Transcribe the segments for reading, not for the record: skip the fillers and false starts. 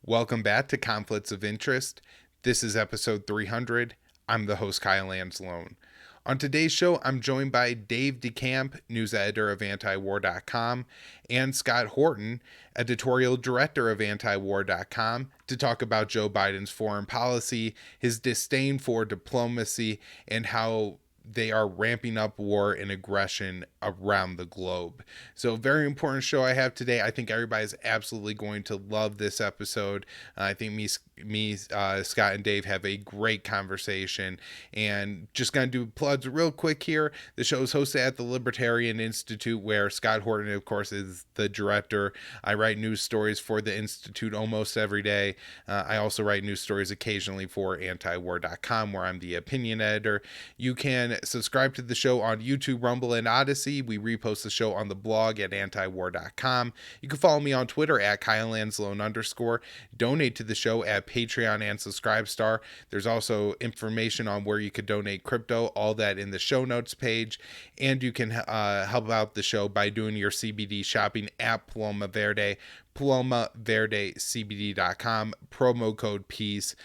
Welcome back to Conflicts of Interest. This is episode 300. I'm the host, Kyle Anzalone. On today's show, I'm joined by Dave DeCamp, news editor of antiwar.com, and Scott Horton, editorial director of antiwar.com, to talk about Joe Biden's foreign policy, his disdain for diplomacy, and how they are ramping up war and aggression around the globe. So, very important show I have today. I think everybody's absolutely going to love this episode. I think Scott and Dave have a great conversation. And just going to do plugs real quick here. The show is hosted at the Libertarian Institute, where Scott Horton, of course, is the director. I write news stories for the Institute almost every day. I also write news stories occasionally for antiwar.com, where I'm the opinion editor. You can subscribe to the show on YouTube, Rumble, and Odysee. We repost the show on the blog at antiwar.com. You can follow me on Twitter at KyleAnzalone_. Donate to the show at Patreon and Subscribestar. There's also information on where you could donate crypto, all that in the show notes page. And you can help out the show by doing your CBD shopping at Paloma Verde. PalomaVerdeCBD.com, promo code PEACE.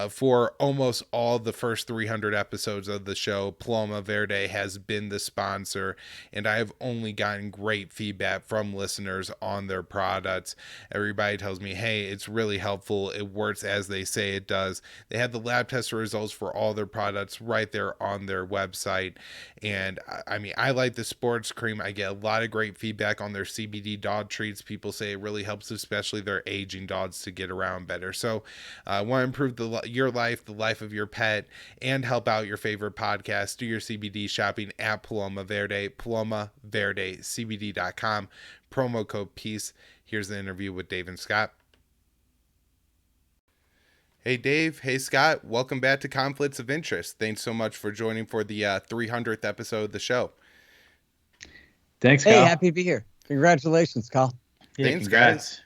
For almost all the first 300 episodes of the show, Paloma Verde has been the sponsor, and I have only gotten great feedback from listeners on their products. Everybody tells me, hey, it's really helpful. It works as they say it does. They have the lab test results for all their products right there on their website. And I mean, I like the sports cream. I get a lot of great feedback on their CBD dog treats. People say it really helps, especially their aging dogs, to get around better. So I want to improve your life, the life of your pet, and help out your favorite podcast. Do your CBD shopping at Paloma Verde, PalomaVerdeCBD.com, promo code PEACE. Here's the interview with Dave and Scott. Hey, Dave. Hey, Scott. Welcome back to Conflicts of Interest. Thanks so much for joining for the 300th episode of the show. Thanks, Kyle. Hey, happy to be here. Congratulations, Kyle. Yeah, Thanks, congrats. guys.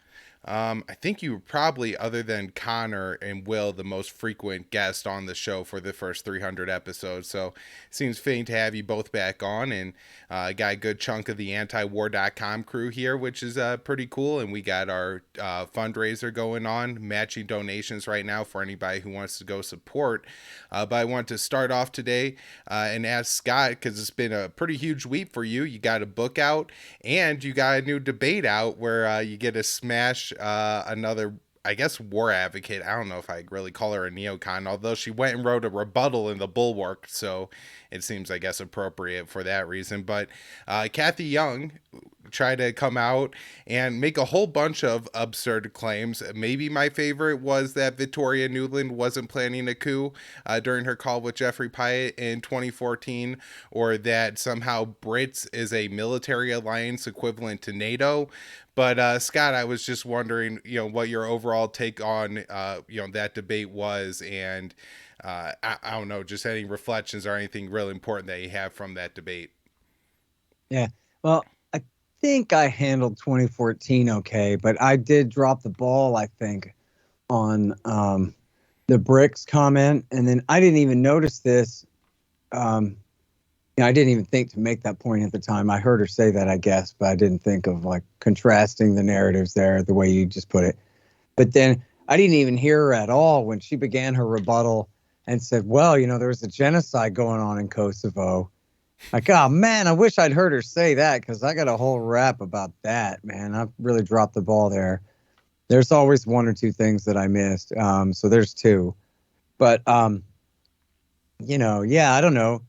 I think you were probably, other than Connor and Will, the most frequent guest on the show for the first 300 episodes. So it seems fitting to have you both back on, and got a good chunk of the antiwar.com crew here, which is pretty cool. And we got our fundraiser going on, matching donations right now for anybody who wants to go support. But I want to start off today and ask Scott, because it's been a pretty huge week for you. You got a book out, and you got a new debate out where you get to smash another, I guess, war advocate. I don't know if I really call her a neocon, although she went and wrote a rebuttal in the Bulwark, so it seems, I guess, appropriate for that reason. But Kathy Young tried to come out and make a whole bunch of absurd claims. Maybe my favorite was that Victoria Nuland wasn't planning a coup during her call with Jeffrey Pyatt in 2014, or that somehow Brits is a military alliance equivalent to NATO. But Scott, I was just wondering, what your overall take on, that debate was, and I don't know, just any reflections or anything really important that you have from that debate. Yeah, well, I think I handled 2014 okay, but I did drop the ball, I think, on the BRICS comment, and then I didn't even notice this. I didn't even think to make that point at the time. I heard her say that, I guess, but I didn't think of like contrasting the narratives there the way you just put it. But then I didn't even hear her at all when she began her rebuttal and said, well, there was a genocide going on in Kosovo. Like, oh, man, I wish I'd heard her say that, because I got a whole rap about that, man. I really dropped the ball there. There's always one or two things that I missed. So there's two. But, yeah, I don't know.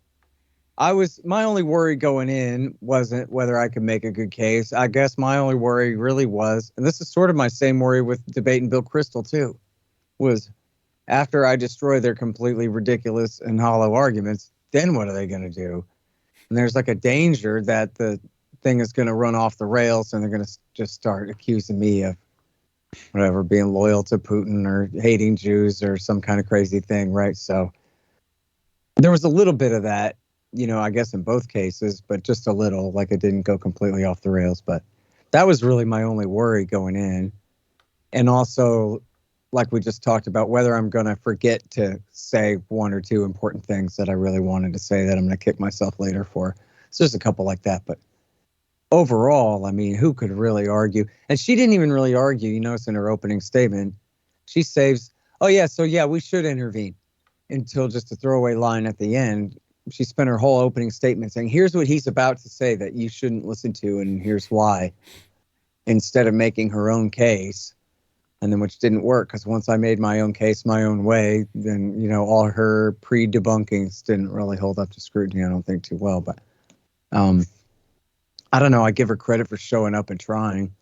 My only worry going in wasn't whether I could make a good case. I guess my only worry really was, and this is sort of my same worry with debating Bill Kristol too, was after I destroy their completely ridiculous and hollow arguments, then what are they going to do? And there's like a danger that the thing is going to run off the rails and they're going to just start accusing me of whatever, being loyal to Putin or hating Jews or some kind of crazy thing, right? So there was a little bit of that. I guess in both cases, but just a little, like it didn't go completely off the rails. But that was really my only worry going in. And also, like we just talked about, whether I'm going to forget to say one or two important things that I really wanted to say that I'm going to kick myself later for. So there's a couple like that. But overall, I mean, who could really argue? And she didn't even really argue. You notice in her opening statement, She saves, oh yeah, so yeah, we should intervene, until just a throwaway line at the end. She spent her whole opening statement saying, here's what he's about to say that you shouldn't listen to, and here's why, instead of making her own case. And then, which didn't work, because once I made my own case my own way, then, all her pre-debunkings didn't really hold up to scrutiny, I don't think, too well. But I don't know. I give her credit for showing up and trying.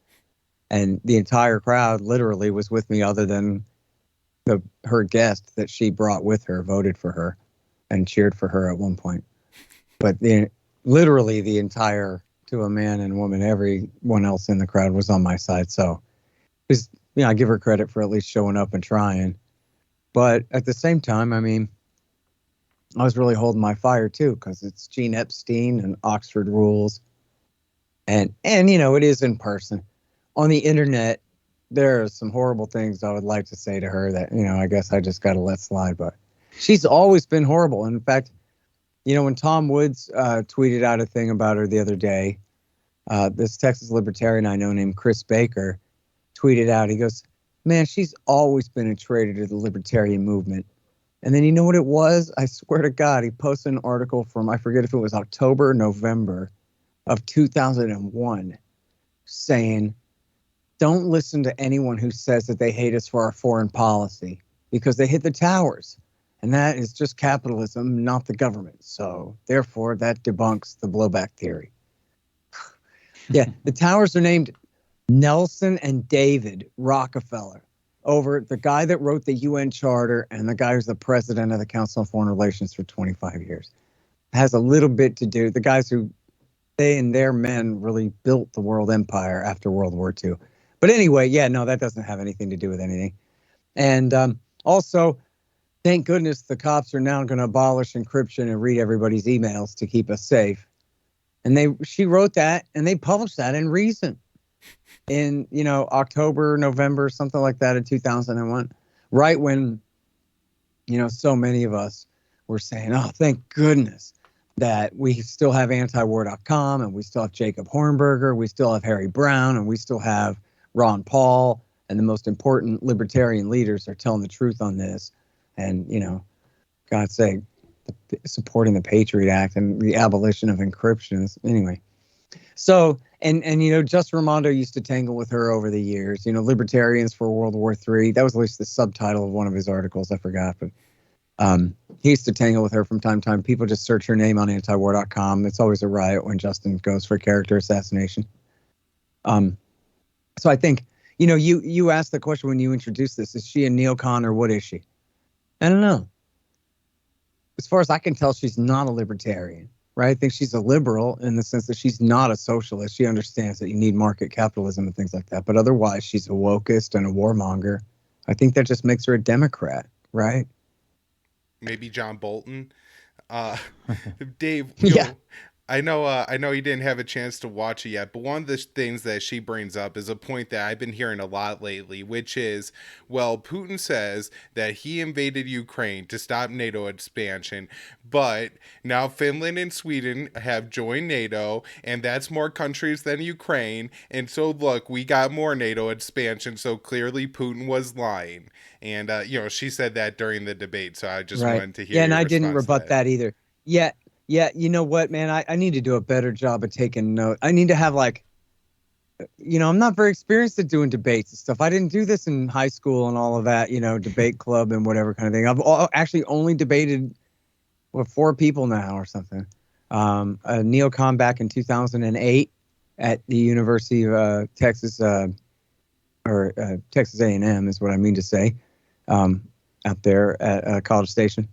And the entire crowd literally was with me, other than her guest that she brought with her, voted for her and cheered for her at one point. But literally the entire, to a man and woman, everyone else in the crowd was on my side. So I give her credit for at least showing up and trying. But at the same time, I mean, I was really holding my fire too, because it's Gene Epstein and Oxford rules. And it is in person. On the internet, there are some horrible things I would like to say to her that, I guess I just got to let slide. But she's always been horrible. In fact, when Tom Woods tweeted out a thing about her the other day, this Texas libertarian I know named Chris Baker tweeted out, he goes, man, she's always been a traitor to the libertarian movement. And then you know what it was? I swear to God, he posted an article from, I forget if it was October or November of 2001, saying, don't listen to anyone who says that they hate us for our foreign policy, because they hit the towers. And that is just capitalism, not the government. So therefore, that debunks the blowback theory. Yeah, the towers are named Nelson and David Rockefeller, over the guy that wrote the UN Charter and the guy who's the president of the Council on Foreign Relations for 25 years. It has a little bit to do, the guys who, they and their men really built the world empire after World War II. But anyway, yeah, no, that doesn't have anything to do with anything. And also, thank goodness the cops are now going to abolish encryption and read everybody's emails to keep us safe. And she wrote that, and they published that in Reason in, October, November, something like that in 2001, right when, so many of us were saying, oh, thank goodness that we still have antiwar.com, and we still have Jacob Hornberger, we still have Harry Brown, and we still have Ron Paul, and the most important libertarian leaders are telling the truth on this. And, God's sake, supporting the Patriot Act and the abolition of encryption. Anyway. So, and Just Raimondo used to tangle with her over the years, libertarians for World War III. That was at least the subtitle of one of his articles. I forgot, but he used to tangle with her from time to time. People just search her name on antiwar.com. It's always a riot when Justin goes for character assassination. So I think, you asked the question when you introduced this, is she a neocon or what is she? I don't know. As far as I can tell, she's not a libertarian, right? I think she's a liberal in the sense that she's not a socialist. She understands that you need market capitalism and things like that. But otherwise, she's a wokist and a warmonger. I think that just makes her a Democrat, right? Maybe John Bolton. Dave, Yeah. I know you didn't have a chance to watch it yet, but one of the things that she brings up is a point that I've been hearing a lot lately, which is, well, Putin says that he invaded Ukraine to stop NATO expansion, but now Finland and Sweden have joined NATO, and that's more countries than Ukraine, and so look, we got more NATO expansion, so clearly Putin was lying. And, she said that during the debate, so I just wanted to hear Yeah, and your I didn't response to rebut that either. Yeah. Yeah, you know what, man? I need to do a better job of taking note. I need to have I'm not very experienced at doing debates and stuff. I didn't do this in high school and all of that, debate club and whatever kind of thing. I've actually only debated with 4 people now or something. A neocon back in 2008 at the University of Texas, or Texas A&M is what I mean to say, out there at College Station.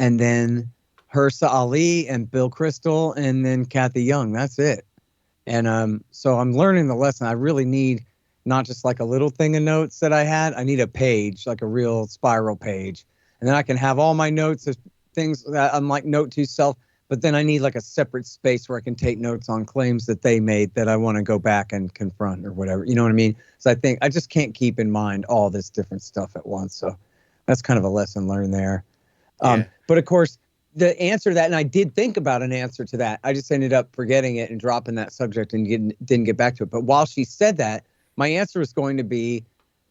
And then Hersa Ali and Bill Crystal, and then Kathy Young. That's it. And so I'm learning the lesson. I really need not just like a little thing of notes that I had. I need a page, like a real spiral page. And then I can have all my notes of things that I'm like note to self. But then I need like a separate space where I can take notes on claims that they made that I want to go back and confront or whatever. You know what I mean? So I think I just can't keep in mind all this different stuff at once. So that's kind of a lesson learned there. Yeah. But of course, the answer to that, and I did think about an answer to that, I just ended up forgetting it and dropping that subject and didn't get back to it. But while she said that, my answer was going to be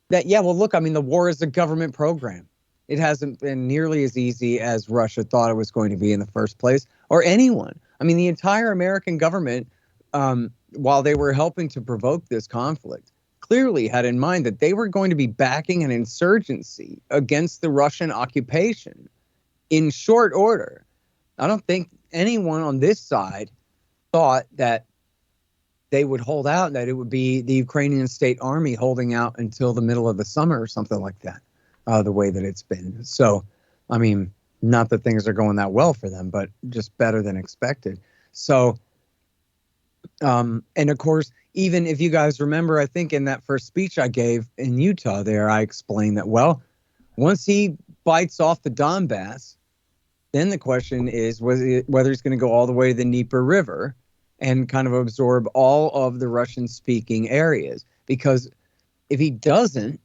that, yeah, well, look, I mean, the war is a government program. It hasn't been nearly as easy as Russia thought it was going to be in the first place, or anyone. I mean, the entire American government, while they were helping to provoke this conflict, clearly had in mind that they were going to be backing an insurgency against the Russian occupation in short order. I don't think anyone on this side thought that they would hold out, that it would be the Ukrainian state army holding out until the middle of the summer or something like that, the way that it's been. So, I mean, not that things are going that well for them, but just better than expected. So, and of course, even if you guys remember, I think in that first speech I gave in Utah there, I explained that, well, once he bites off the Donbass, then the question is whether he's going to go all the way to the Dnieper River and kind of absorb all of the Russian-speaking areas. Because if he doesn't,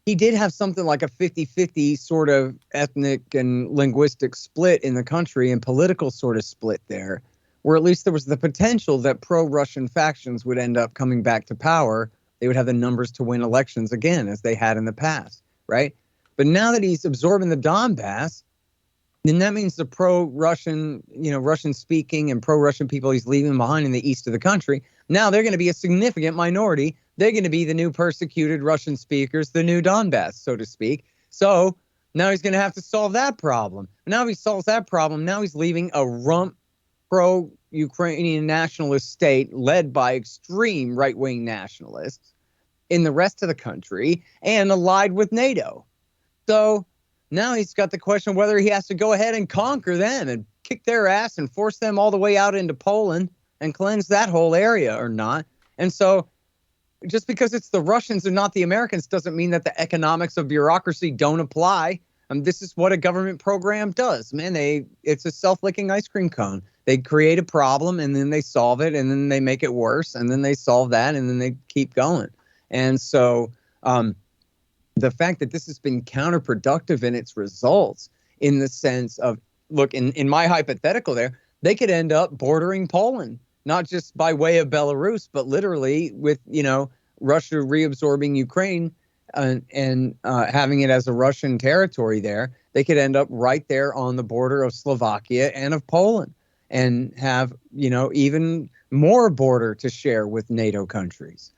he did have something like a 50-50 sort of ethnic and linguistic split in the country and political sort of split there, where at least there was the potential that pro-Russian factions would end up coming back to power. They would have the numbers to win elections again, as they had in the past, right? But now that he's absorbing the Donbass, then that means the pro-Russian, Russian-speaking and pro-Russian people he's leaving behind in the east of the country, now they're going to be a significant minority. They're going to be the new persecuted Russian speakers, the new Donbass, so to speak. So now he's going to have to solve that problem. Now if he solves that problem, now he's leaving a rump pro-Ukrainian nationalist state led by extreme right-wing nationalists in the rest of the country and allied with NATO. So now he's got the question whether he has to go ahead and conquer them and kick their ass and force them all the way out into Poland and cleanse that whole area or not. And so just because it's the Russians and not the Americans doesn't mean that the economics of bureaucracy don't apply. This is what a government program does, man. It's a self-licking ice cream cone. They create a problem and then they solve it and then they make it worse and then they solve that and then they keep going. And so the fact that this has been counterproductive in its results, in the sense of, look, in my hypothetical there, they could end up bordering Poland, not just by way of Belarus, but literally with, Russia reabsorbing Ukraine and having it as a Russian territory there. They could end up right there on the border of Slovakia and of Poland and have, even more border to share with NATO countries.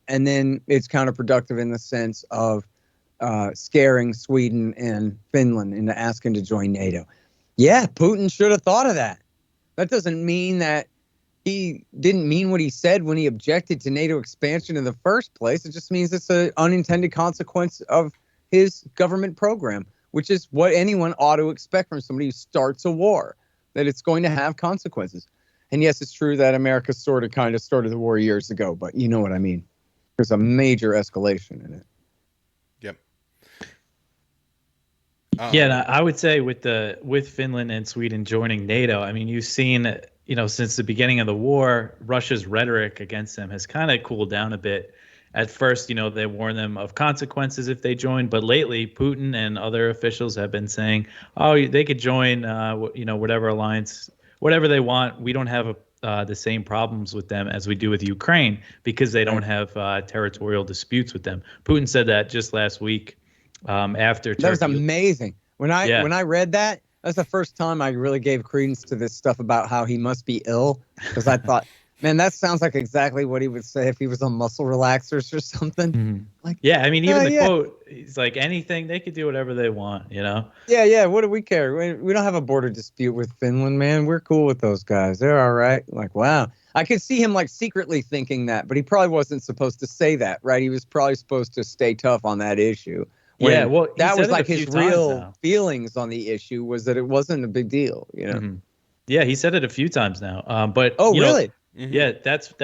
And then it's counterproductive in the sense of scaring Sweden and Finland into asking to join NATO. Yeah, Putin should have thought of that. That doesn't mean that he didn't mean what he said when he objected to NATO expansion in the first place. It just means it's an unintended consequence of his government program, which is what anyone ought to expect from somebody who starts a war, that it's going to have consequences. And yes, it's true that America sort of kind of started the war years ago, but you know what I mean. There's a major escalation in it. Yep. Yeah, and I would say with Finland and Sweden joining NATO, I mean, you've seen, since the beginning of the war, Russia's rhetoric against them has kind of cooled down a bit. At first, they warn them of consequences if they join, but lately Putin and other officials have been saying, oh, they could join, whatever alliance, whatever they want. We don't have the same problems with them as we do with Ukraine because they don't have territorial disputes with them. Putin said that just last week after Turkey. That was amazing. When I read that, that's the first time I really gave credence to this stuff about how he must be ill, because I thought, man, that sounds like exactly what he would say if he was on muscle relaxers or something. Mm-hmm. Like, yeah, I mean, even the quote, he's like, anything, they could do whatever they want, Yeah, what do we care? We don't have a border dispute with Finland, man. We're cool with those guys. They're all right. Like, wow. I could see him like secretly thinking that, but he probably wasn't supposed to say that, right? He was probably supposed to stay tough on that issue. Yeah, well, that was like his real feelings on the issue, was that it wasn't a big deal, Mm-hmm. Yeah, he said it a few times now. But really? Mm-hmm. Yeah, that's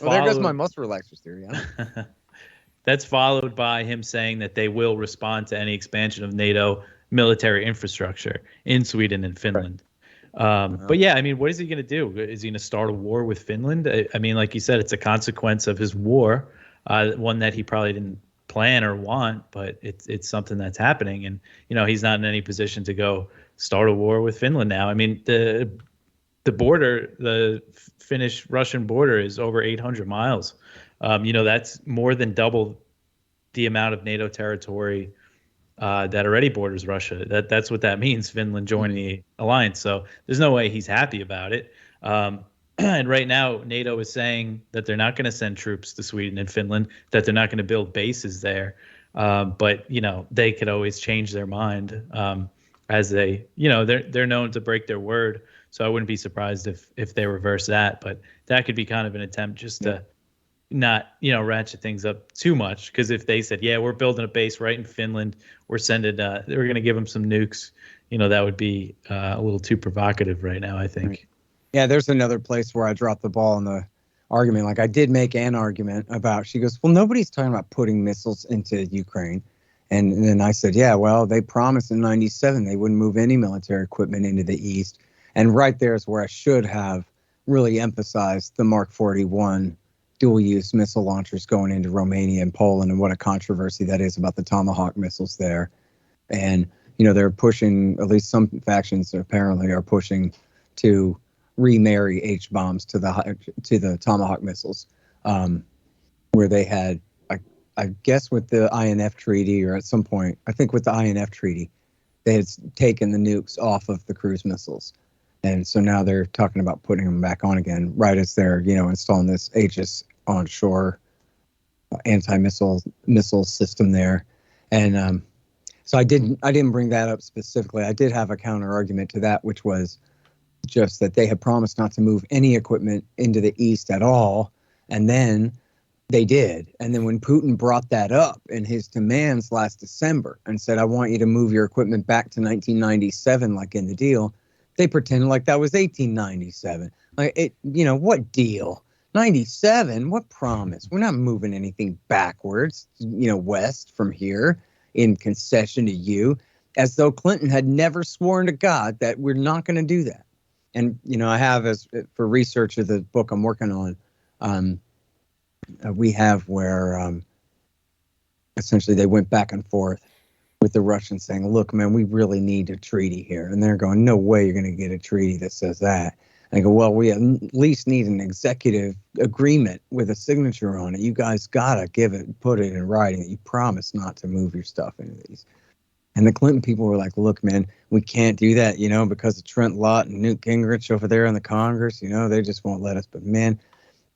well, there goes my muscle relaxers theory. Huh? That's followed by him saying that they will respond to any expansion of NATO military infrastructure in Sweden and Finland. Right. But yeah, I mean, what is he going to do? Is he going to start a war with Finland? I mean, like you said, it's a consequence of his war, one that he probably didn't plan or want, but it's something that's happening. And, he's not in any position to go start a war with Finland now. I mean, the border, the Finnish-Russian border is over 800 miles. That's more than double the amount of NATO territory that already borders Russia. That's what that means, Finland joining the alliance. So there's no way he's happy about it. And right now, NATO is saying that they're not going to send troops to Sweden and Finland, that they're not going to build bases there. But they could always change their mind as they're known to break their word. So I wouldn't be surprised if they reverse that. But that could be kind of an attempt just to not ratchet things up too much, because if they said, yeah, we're building a base right in Finland, we're going to give them some nukes, that would be a little too provocative right now, I think. Right. Yeah, there's another place where I dropped the ball in the argument. Like, I did make an argument about, she goes, well, nobody's talking about putting missiles into Ukraine. And then I said, yeah, well, they promised in 97 they wouldn't move any military equipment into the East. And right there is where I should have really emphasized the Mark 41 dual-use missile launchers going into Romania and Poland, and what a controversy that is about the Tomahawk missiles there. And, they're pushing, at least some factions apparently are pushing to remarry H-bombs to the Tomahawk missiles, where they had, I guess with the INF treaty, or at some point, I think with the INF treaty, they had taken the nukes off of the cruise missiles. And so now they're talking about putting them back on again, right as they're, installing this Aegis onshore anti-missile system there. And so I didn't bring that up specifically. I did have a counter argument to that, which was just that they had promised not to move any equipment into the East at all. And then they did. And then when Putin brought that up in his demands last December and said, I want you to move your equipment back to 1997, like in the deal, they pretended like that was 1897. Like, what deal? 97? What promise? We're not moving anything backwards, west from here in concession to you, as though Clinton had never sworn to God that we're not going to do that. And, I have, as for research of the book I'm working on, we have where essentially they went back and forth with the Russians saying, look, man, we really need a treaty here. And they're going, no way you're going to get a treaty that says that. And I go, well, we at least need an executive agreement with a signature on it. You guys got to put it in writing that you promise not to move your stuff into these. And the Clinton people were like, look, man, we can't do that, because of Trent Lott and Newt Gingrich over there in the Congress, they just won't let us. But, man,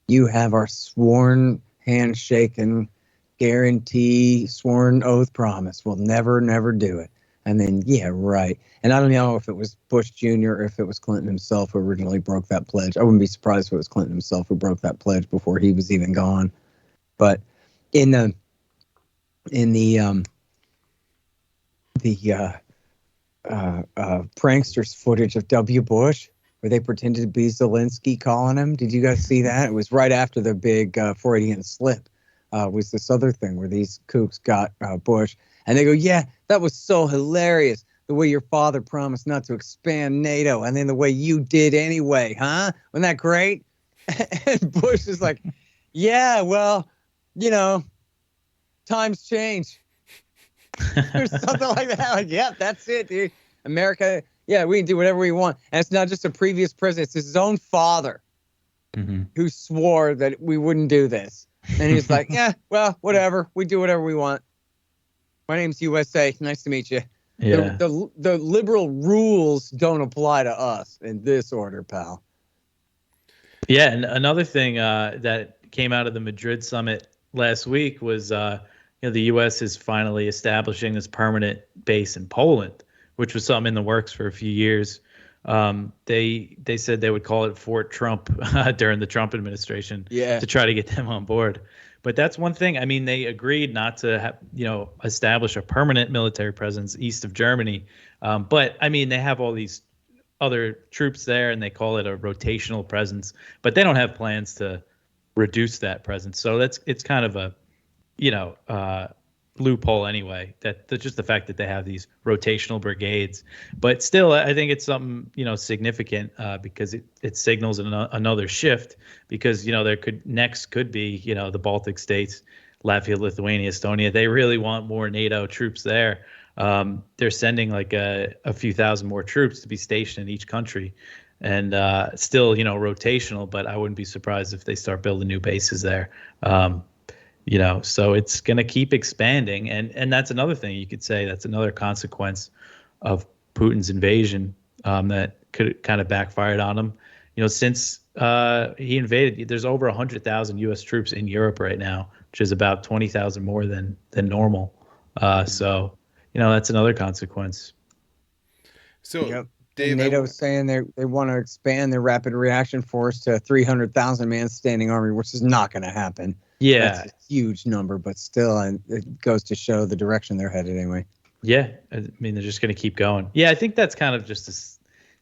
you have our sworn, handshaking, guarantee, sworn oath promise. We'll never, never do it. And then, yeah, right. And I don't know if it was Bush Jr. or if it was Clinton himself who originally broke that pledge. I wouldn't be surprised if it was Clinton himself who broke that pledge before he was even gone. But in the pranksters footage of W. Bush, where they pretended to be Zelensky calling him. Did you guys see that? It was right after the big Freudian slip. Was this other thing where these kooks got Bush, and they go, yeah, that was so hilarious, the way your father promised not to expand NATO, and then the way you did anyway, huh? Wasn't that great? And Bush is like, yeah, well, times change. Or something like that. Like, yeah, that's it, dude. America, yeah, we can do whatever we want. And it's not just a previous president, it's his own father who swore that we wouldn't do this. And he's like, yeah, well, whatever. We do whatever we want. My name's USA. Nice to meet you. Yeah. The liberal rules don't apply to us in this order, pal. Yeah, and another thing that came out of the Madrid summit last week was the U.S. is finally establishing this permanent base in Poland, which was something in the works for a few years. They said they would call it Fort Trump during the Trump administration to try to get them on board. But that's one thing. I mean, they agreed not to establish a permanent military presence east of Germany. But I mean, they have all these other troops there, and they call it a rotational presence. But they don't have plans to reduce that presence. So it's kind of a loophole anyway. That's just the fact that they have these rotational brigades. But still, I think it's something significant because it signals another shift. Because there could be the Baltic states, Latvia, Lithuania, Estonia. They really want more NATO troops there. They're sending like a few thousand more troops to be stationed in each country, and still rotational. But I wouldn't be surprised if they start building new bases there. So it's going to keep expanding. And that's another thing you could say, that's another consequence of Putin's invasion that could kind of backfired on him. Since he invaded, there's over 100,000 U.S. troops in Europe right now, which is about 20,000 more than normal. So that's another consequence. So, yep. Dave, NATO is saying they want to expand their rapid reaction force to a 300,000 man standing army, which is not going to happen. Yeah, that's a huge number, but still, and it goes to show the direction they're headed anyway. Yeah, I mean they're just going to keep going. Yeah, I think that's kind of just a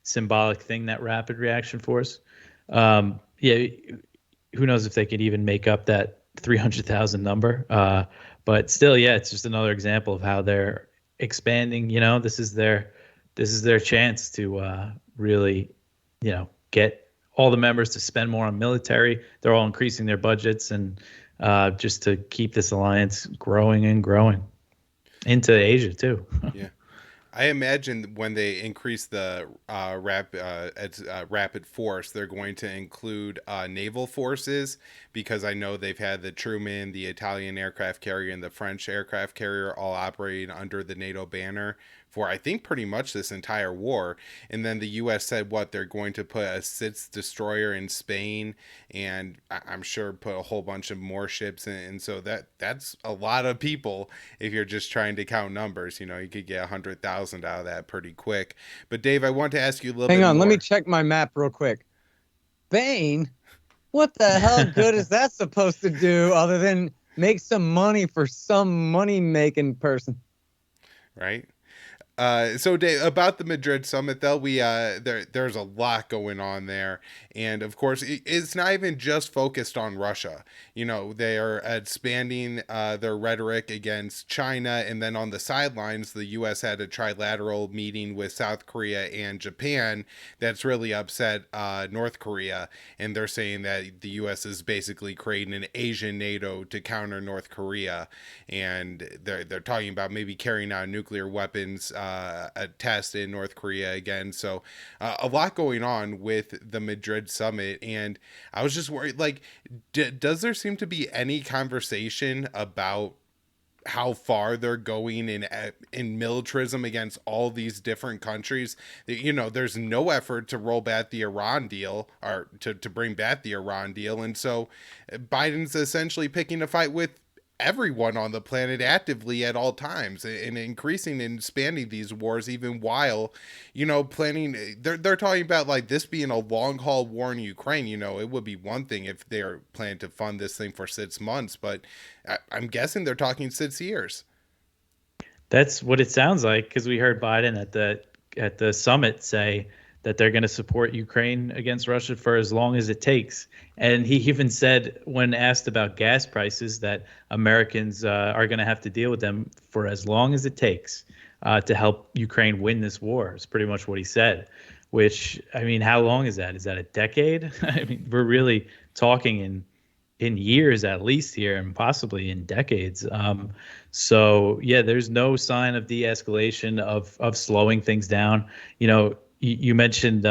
symbolic thing, that rapid reaction force. Yeah, who knows if they could even make up that 300,000 number? But still, yeah, it's just another example of how they're expanding. This is their chance to really, get all the members to spend more on military. They're all increasing their budgets and just to keep this alliance growing and growing into Asia too. Yeah. I imagine when they increase the rapid force, they're going to include naval forces, because I know they've had the Truman, the Italian aircraft carrier, and the French aircraft carrier all operating under the NATO banner for, I think, pretty much this entire war. And then the U.S. said they're going to put a sixth destroyer in Spain, and I'm sure put a whole bunch of more ships in. And so that's a lot of people. If you're just trying to count numbers, you could get 100,000 out of that pretty quick. But Dave, I want to ask you a little bit more. Hang on, let me check my map real quick. Spain? What the hell good is that supposed to do other than make some money for some money-making person? Right. So Dave, about the Madrid summit, though, there's a lot going on there, and of course, it's not even just focused on Russia. They are expanding their rhetoric against China, and then on the sidelines, the U.S. had a trilateral meeting with South Korea and Japan that's really upset North Korea, and they're saying that the U.S. is basically creating an Asian NATO to counter North Korea, and they're talking about maybe carrying out nuclear weapons. A test in North Korea again. So a lot going on with the Madrid summit. And I was just worried, does there seem to be any conversation about how far they're going in militarism against all these different countries? There's no effort to roll back the Iran deal, or to bring back the Iran deal. And so Biden's essentially picking a fight with everyone on the planet actively at all times, and increasing and expanding these wars, even while planning. They're talking about this being a long haul war in Ukraine. It would be one thing if they're planning to fund this thing for 6 months, but I'm guessing they're talking 6 years. That's what it sounds like, because we heard Biden at the summit say that they're going to support Ukraine against Russia for as long as it takes. And he even said, when asked about gas prices, that Americans are going to have to deal with them for as long as it takes to help Ukraine win this war. It's pretty much what he said, which, I mean, how long is that? Is that a decade? I mean, we're really talking in years at least here, and possibly in decades. So yeah, there's no sign of de-escalation, of slowing things down. You mentioned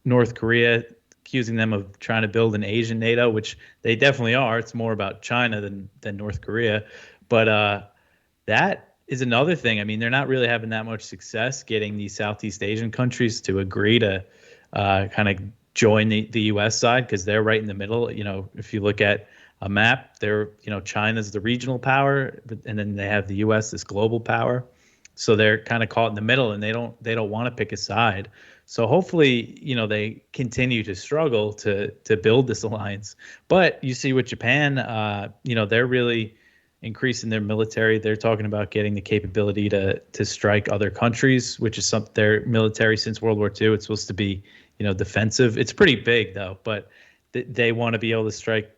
North Korea, accusing them of trying to build an Asian NATO, which they definitely are. It's more about China than North Korea. But that is another thing. I mean, they're not really having that much success getting these Southeast Asian countries to agree to kind of join the U.S. side, because they're right in the middle. If you look at a map, China's the regional power, and then they have the U.S., this global power. So they're kind of caught in the middle, and they don't want to pick a side. So hopefully, they continue to struggle to build this alliance. But you see with Japan, they're really increasing their military. They're talking about getting the capability to strike other countries, which is something their military since World War II. It's supposed to be, defensive. It's pretty big though, but they want to be able to strike,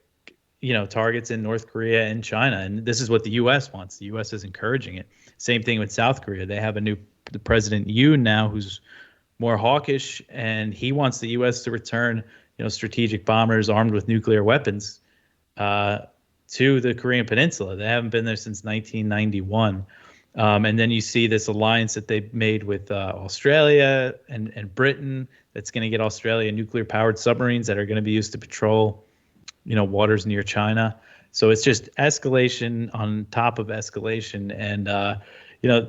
targets in North Korea and China. And this is what the U.S. wants. The U.S. is encouraging it. Same thing with South Korea. They have the President Yoon now, who's more hawkish, and he wants the U.S. to return, strategic bombers armed with nuclear weapons to the Korean Peninsula. They haven't been there since 1991. And then you see this alliance that they've made with Australia and Britain that's going to get Australia nuclear-powered submarines that are going to be used to patrol, waters near China. So it's just escalation on top of escalation, and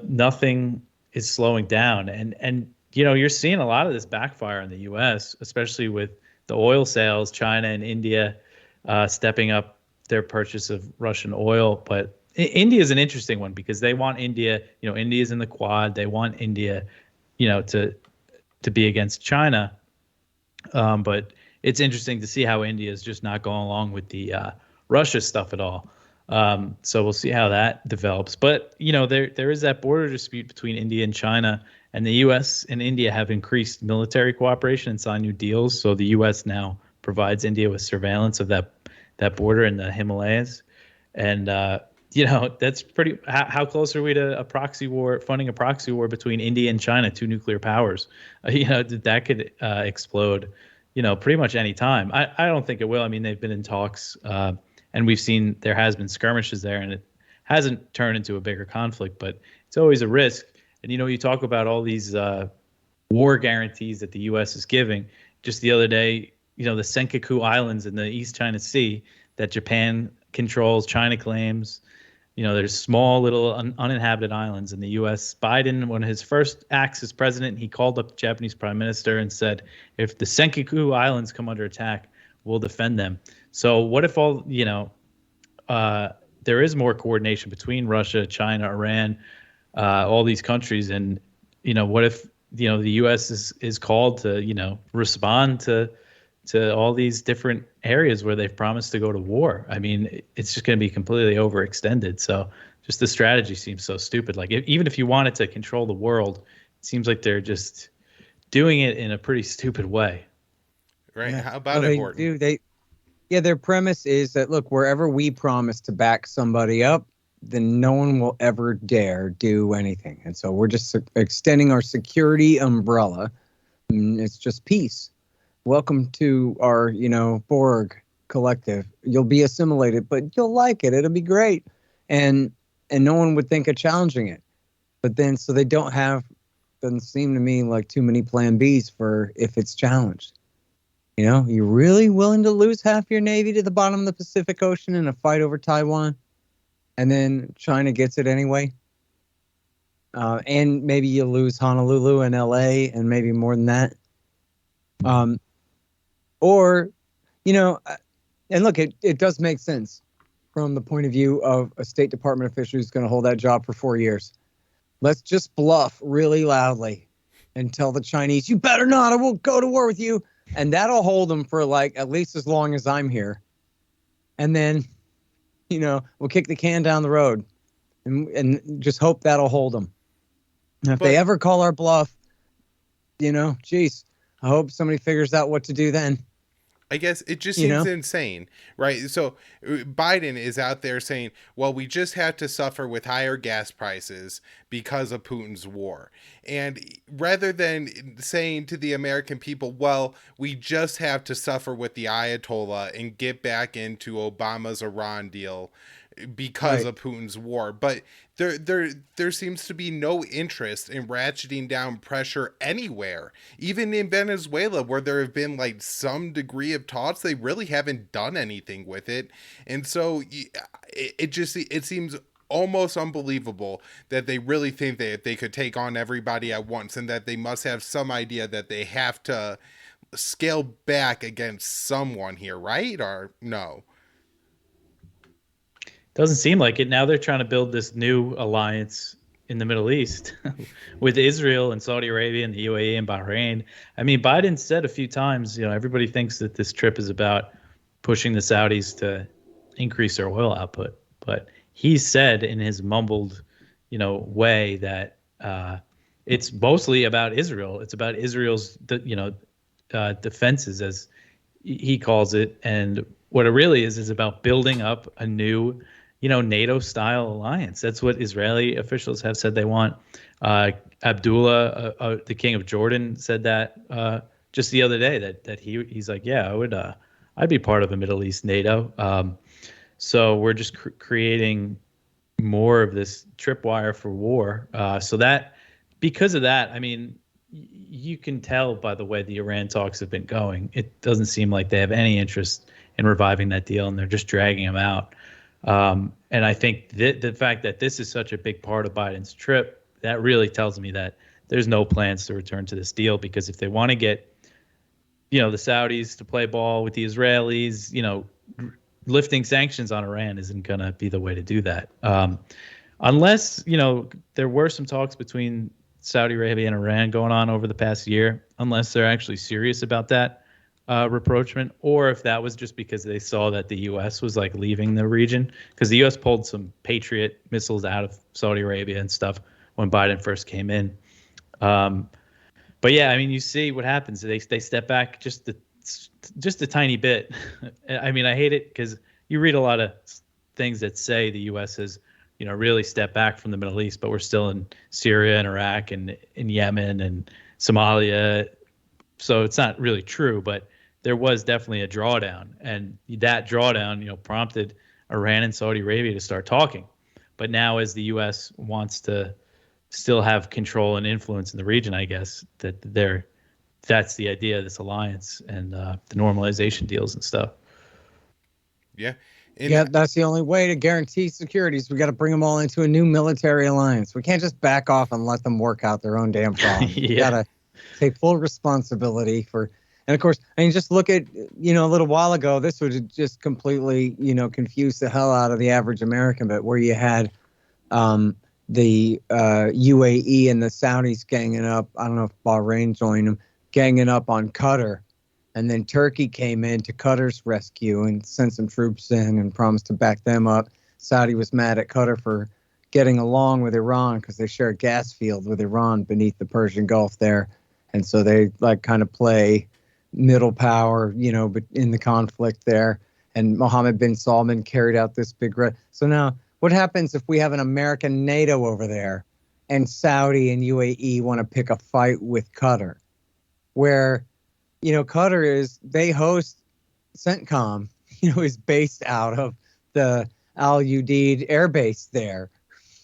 nothing is slowing down. And you're seeing a lot of this backfire in the U.S., especially with the oil sales, China and India stepping up their purchase of Russian oil. But India is an interesting one because they want India. India's in the Quad. They want India, to be against China. But it's interesting to see how India is just not going along with the Russia stuff at all. So we'll see how that develops. But there is that border dispute between India and China, and the U.S. and India have increased military cooperation and signed new deals. So the U.S. now provides India with surveillance of that border in the Himalayas, and that's pretty. How close are we to a proxy war, funding a proxy war between India and China, two nuclear powers? That could explode, pretty much any time. I don't think it will. I mean, they've been in talks, and we've seen there has been skirmishes there, and it hasn't turned into a bigger conflict, but it's always a risk. And you talk about all these war guarantees that the U.S. is giving. Just the other day, the Senkaku Islands in the East China Sea that Japan controls, China claims. There's small little uninhabited islands in the U.S. Biden, one of his first acts as president, he called up the Japanese prime minister and said, if the Senkaku Islands come under attack, we'll defend them. So what if all, there is more coordination between Russia, China, Iran, all these countries, and what if the U.S. is called to respond to all these different areas where they've promised to go to war? I mean, it's just going to be completely overextended. So just the strategy seems so stupid. Like even if you wanted to control the world, it seems like they're just doing it in a pretty stupid way. Right? Yeah. How about it, Horton? Their premise is that, look, wherever we promise to back somebody up, then no one will ever dare do anything. And so we're just extending our security umbrella. And it's just peace. Welcome to our, Borg collective. You'll be assimilated, but you'll like it. It'll be great. And no one would think of challenging it. But then, so they doesn't seem to me like too many plan Bs for if it's challenged. You're really willing to lose half your Navy to the bottom of the Pacific Ocean in a fight over Taiwan? And then China gets it anyway? And maybe you lose Honolulu and LA and maybe more than that. Or, and look, it does make sense from the point of view of a State Department official who's going to hold that job for 4 years. Let's just bluff really loudly and tell the Chinese, you better not, I will go to war with you. And that'll hold them for at least as long as I'm here. And then, we'll kick the can down the road and just hope that'll hold them. And if they ever call our bluff, geez, I hope somebody figures out what to do then. I guess it just seems insane, right? So Biden is out there saying, well, we just have to suffer with higher gas prices because of Putin's war. And rather than saying to the American people, well, we just have to suffer with the Ayatollah and get back into Obama's Iran deal because of Putin's war. But there seems to be no interest in ratcheting down pressure anywhere. Even in Venezuela, where there have been some degree of talks, they really haven't done anything with it. And so it seems almost unbelievable that they really think that they could take on everybody at once, and that they must have some idea that they have to scale back against someone here, right? Or no? Doesn't seem like it. Now they're trying to build this new alliance in the Middle East with Israel and Saudi Arabia and the UAE and Bahrain. I mean, Biden said a few times, everybody thinks that this trip is about pushing the Saudis to increase their oil output. But he said in his mumbled, way that it's mostly about Israel. It's about Israel's, defenses, as he calls it. And what it really is about building up a new NATO-style alliance. That's what Israeli officials have said they want. Abdullah, the king of Jordan, said that just the other day. That he's like, yeah, I'd be part of a Middle East NATO. So we're just creating more of this tripwire for war. So that because of that, I mean, you can tell by the way the Iran talks have been going. It doesn't seem like they have any interest in reviving that deal, and they're just dragging them out. And I think the fact that this is such a big part of Biden's trip, that really tells me that there's no plans to return to this deal, because if they want to get, the Saudis to play ball with the Israelis, lifting sanctions on Iran isn't going to be the way to do that. Unless, there were some talks between Saudi Arabia and Iran going on over the past year, unless they're actually serious about that rapprochement, or if that was just because they saw that the U.S. was like leaving the region, because the U.S. pulled some Patriot missiles out of Saudi Arabia and stuff when Biden first came in. But yeah, I mean, you see what happens. They step back just a tiny bit. I mean, I hate it because you read a lot of things that say the U.S. has, really stepped back from the Middle East, but we're still in Syria and Iraq and in Yemen and Somalia. So it's not really true, but there was definitely a drawdown, and that drawdown, prompted Iran and Saudi Arabia to start talking. But now, as the U.S. wants to still have control and influence in the region, I guess that's the idea of this alliance and the normalization deals and stuff. Yeah. Yeah, that's the only way to guarantee security. We got to bring them all into a new military alliance. We can't just back off and let them work out their own damn problems. Yeah. We got to take full responsibility for. And of course, I mean, just look at, a little while ago, this would have just completely, confused the hell out of the average American. But where you had the UAE and the Saudis ganging up, I don't know if Bahrain joined them, ganging up on Qatar. And then Turkey came in to Qatar's rescue and sent some troops in and promised to back them up. Saudi was mad at Qatar for getting along with Iran because they share a gas field with Iran beneath the Persian Gulf there. And so they kind of play middle power, but in the conflict there. And Mohammed bin Salman carried out this big. So now what happens if we have an American NATO over there and Saudi and UAE want to pick a fight with Qatar, where Qatar they host CENTCOM, is based out of the Al Udeid Air Base there,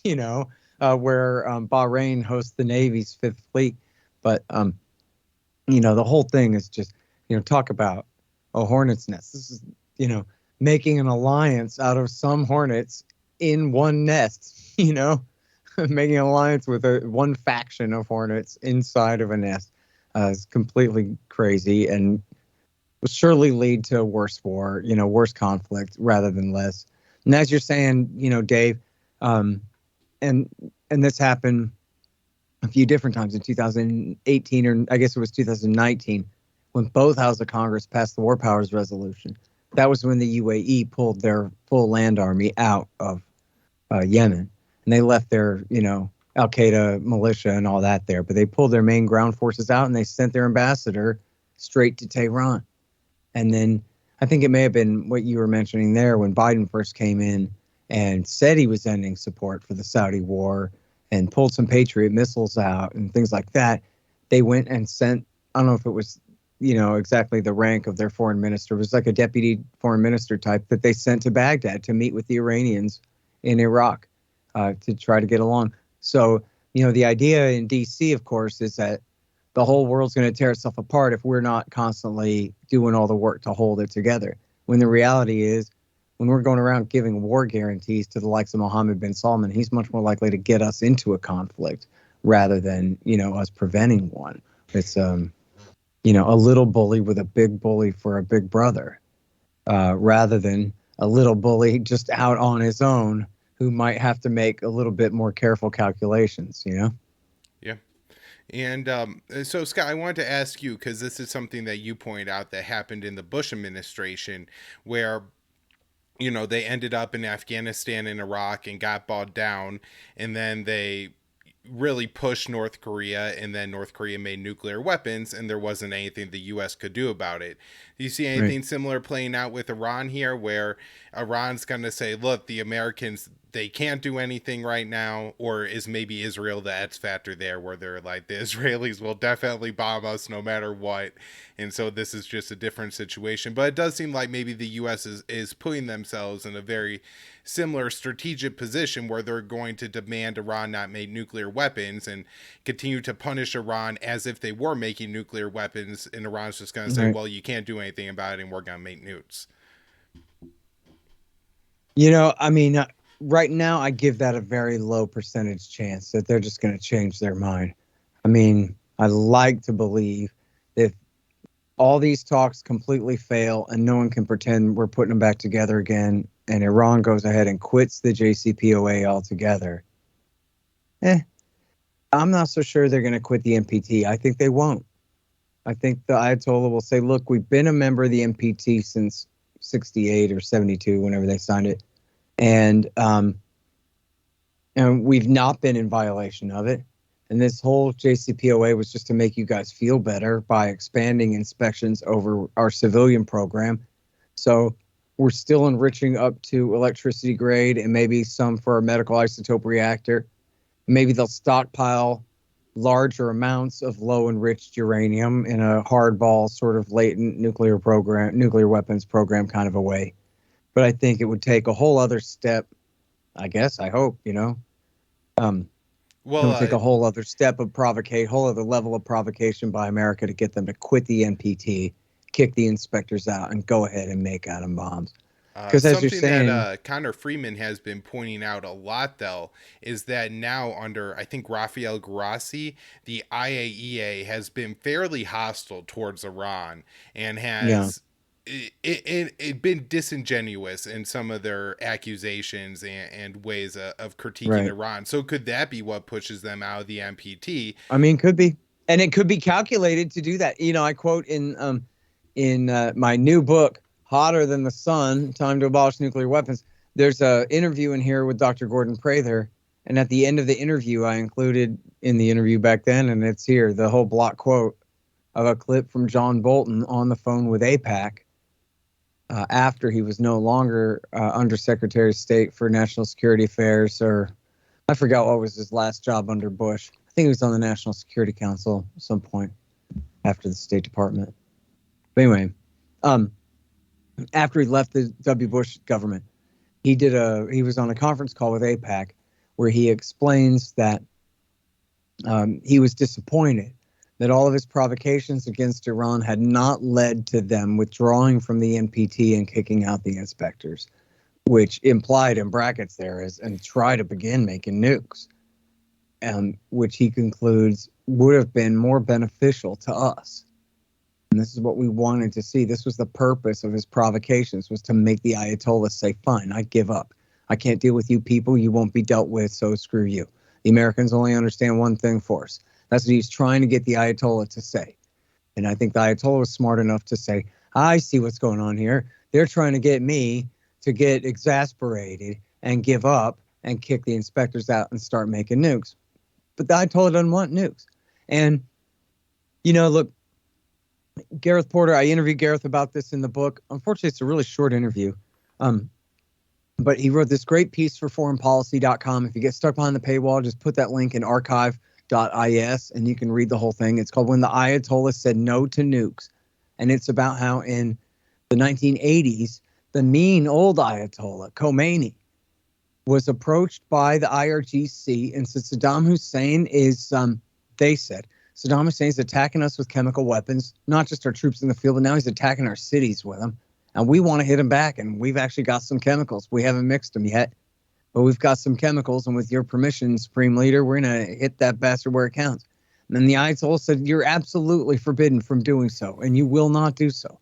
where Bahrain hosts the Navy's Fifth Fleet. But, the whole thing is just, talk about a hornet's nest. This is, making an alliance out of some hornets in one nest, making an alliance with one faction of hornets inside of a nest. Is completely crazy and will surely lead to a worse war, worse conflict rather than less. And as you're saying, Dave, and this happened a few different times in 2018, or I guess it was 2019, when both houses of Congress passed the War Powers Resolution. That was when the UAE pulled their full land army out of Yemen, and they left their, Al-Qaeda militia and all that there, but they pulled their main ground forces out and they sent their ambassador straight to Tehran. And then I think it may have been what you were mentioning there when Biden first came in and said he was ending support for the Saudi war and pulled some Patriot missiles out and things like that. They went and sent, I don't know if it was, exactly the rank of their foreign minister. It was like a deputy foreign minister type that they sent to Baghdad to meet with the Iranians in Iraq to try to get along. So, the idea in D.C., of course, is that the whole world's going to tear itself apart if we're not constantly doing all the work to hold it together. When the reality is, when we're going around giving war guarantees to the likes of Mohammed bin Salman, he's much more likely to get us into a conflict rather than, us preventing one. It's, a little bully with a big bully for a big brother, rather than a little bully just out on his own who might have to make a little bit more careful calculations, Yeah. And so, Scott, I wanted to ask you, because this is something that you point out that happened in the Bush administration, where, they ended up in Afghanistan and Iraq and got bogged down, and then they really pushed North Korea, and then North Korea made nuclear weapons, and there wasn't anything the U.S. could do about it. Do you see anything similar playing out with Iran here, where Iran's going to say, look, the Americans, they can't do anything right now? Or is maybe Israel the X factor there, where they're like, the Israelis will definitely bomb us no matter what, and so this is just a different situation? But it does seem like maybe the U.S. is putting themselves in a very similar strategic position, where they're going to demand Iran not make nuclear weapons and continue to punish Iran as if they were making nuclear weapons, and Iran's just going to say, well, you can't do anything about it, and we're going to make nukes. I mean, right now I give that a very low percentage chance that they're just going to change their mind. I mean, I like to believe that if all these talks completely fail and no one can pretend we're putting them back together again, and Iran goes ahead and quits the JCPOA altogether, I'm not so sure they're going to quit the NPT. I think they won't. I think the Ayatollah will say, look, we've been a member of the NPT since 68 or 72, whenever they signed it. And we've not been in violation of it. And this whole JCPOA was just to make you guys feel better by expanding inspections over our civilian program. So we're still enriching up to electricity grade and maybe some for a medical isotope reactor. Maybe they'll stockpile larger amounts of low enriched uranium in a hardball sort of latent nuclear weapons program kind of a way. But I think it would take a whole other step. I guess, I hope, it would take a whole other step of whole other level of provocation by America to get them to quit the NPT, kick the inspectors out, and go ahead and make atom bombs. Because as you're saying, that Connor Freeman has been pointing out a lot, though, is that now under, I think, Rafael Grossi, the IAEA has been fairly hostile towards Iran and has it been disingenuous in some of their accusations and ways of critiquing Iran. So could that be what pushes them out of the NPT? I mean, could be. And it could be calculated to do that. I quote in my new book, Hotter Than the Sun, Time to Abolish Nuclear Weapons. There's an interview in here with Dr. Gordon Prather. And at the end of the interview, I included in the interview back then, and it's here, the whole block quote of a clip from John Bolton on the phone with AIPAC after he was no longer Undersecretary of State for National Security Affairs, or I forgot what was his last job under Bush. I think he was on the National Security Council at some point after the State Department. But anyway, after he left the W. Bush government, he was on a conference call with AIPAC where he explains that he was disappointed that all of his provocations against Iran had not led to them withdrawing from the NPT and kicking out the inspectors, which implied in brackets there is, and try to begin making nukes, which he concludes would have been more beneficial to us. And this is what we wanted to see. This was the purpose of his provocations, was to make the Ayatollah say, fine, I give up. I can't deal with you people. You won't be dealt with, so screw you. The Americans only understand one thing for us. That's what he's trying to get the Ayatollah to say. And I think the Ayatollah was smart enough to say, I see what's going on here. They're trying to get me to get exasperated and give up and kick the inspectors out and start making nukes. But the Ayatollah doesn't want nukes. And, look, Gareth Porter, I interviewed Gareth about this in the book. Unfortunately, it's a really short interview. But he wrote this great piece for foreignpolicy.com. If you get stuck behind the paywall, just put that link in archive.is and you can read the whole thing. It's called When the Ayatollah Said No to Nukes. And it's about how in the 1980s, the mean old Ayatollah, Khomeini, was approached by the IRGC and said, Saddam Hussein is, they said, Saddam Hussein is attacking us with chemical weapons, not just our troops in the field, but now he's attacking our cities with them. And we want to hit him back. And we've actually got some chemicals. We haven't mixed them yet, but we've got some chemicals. And with your permission, Supreme Leader, we're going to hit that bastard where it counts. And then the Ayatollah said, you're absolutely forbidden from doing so. And you will not do so.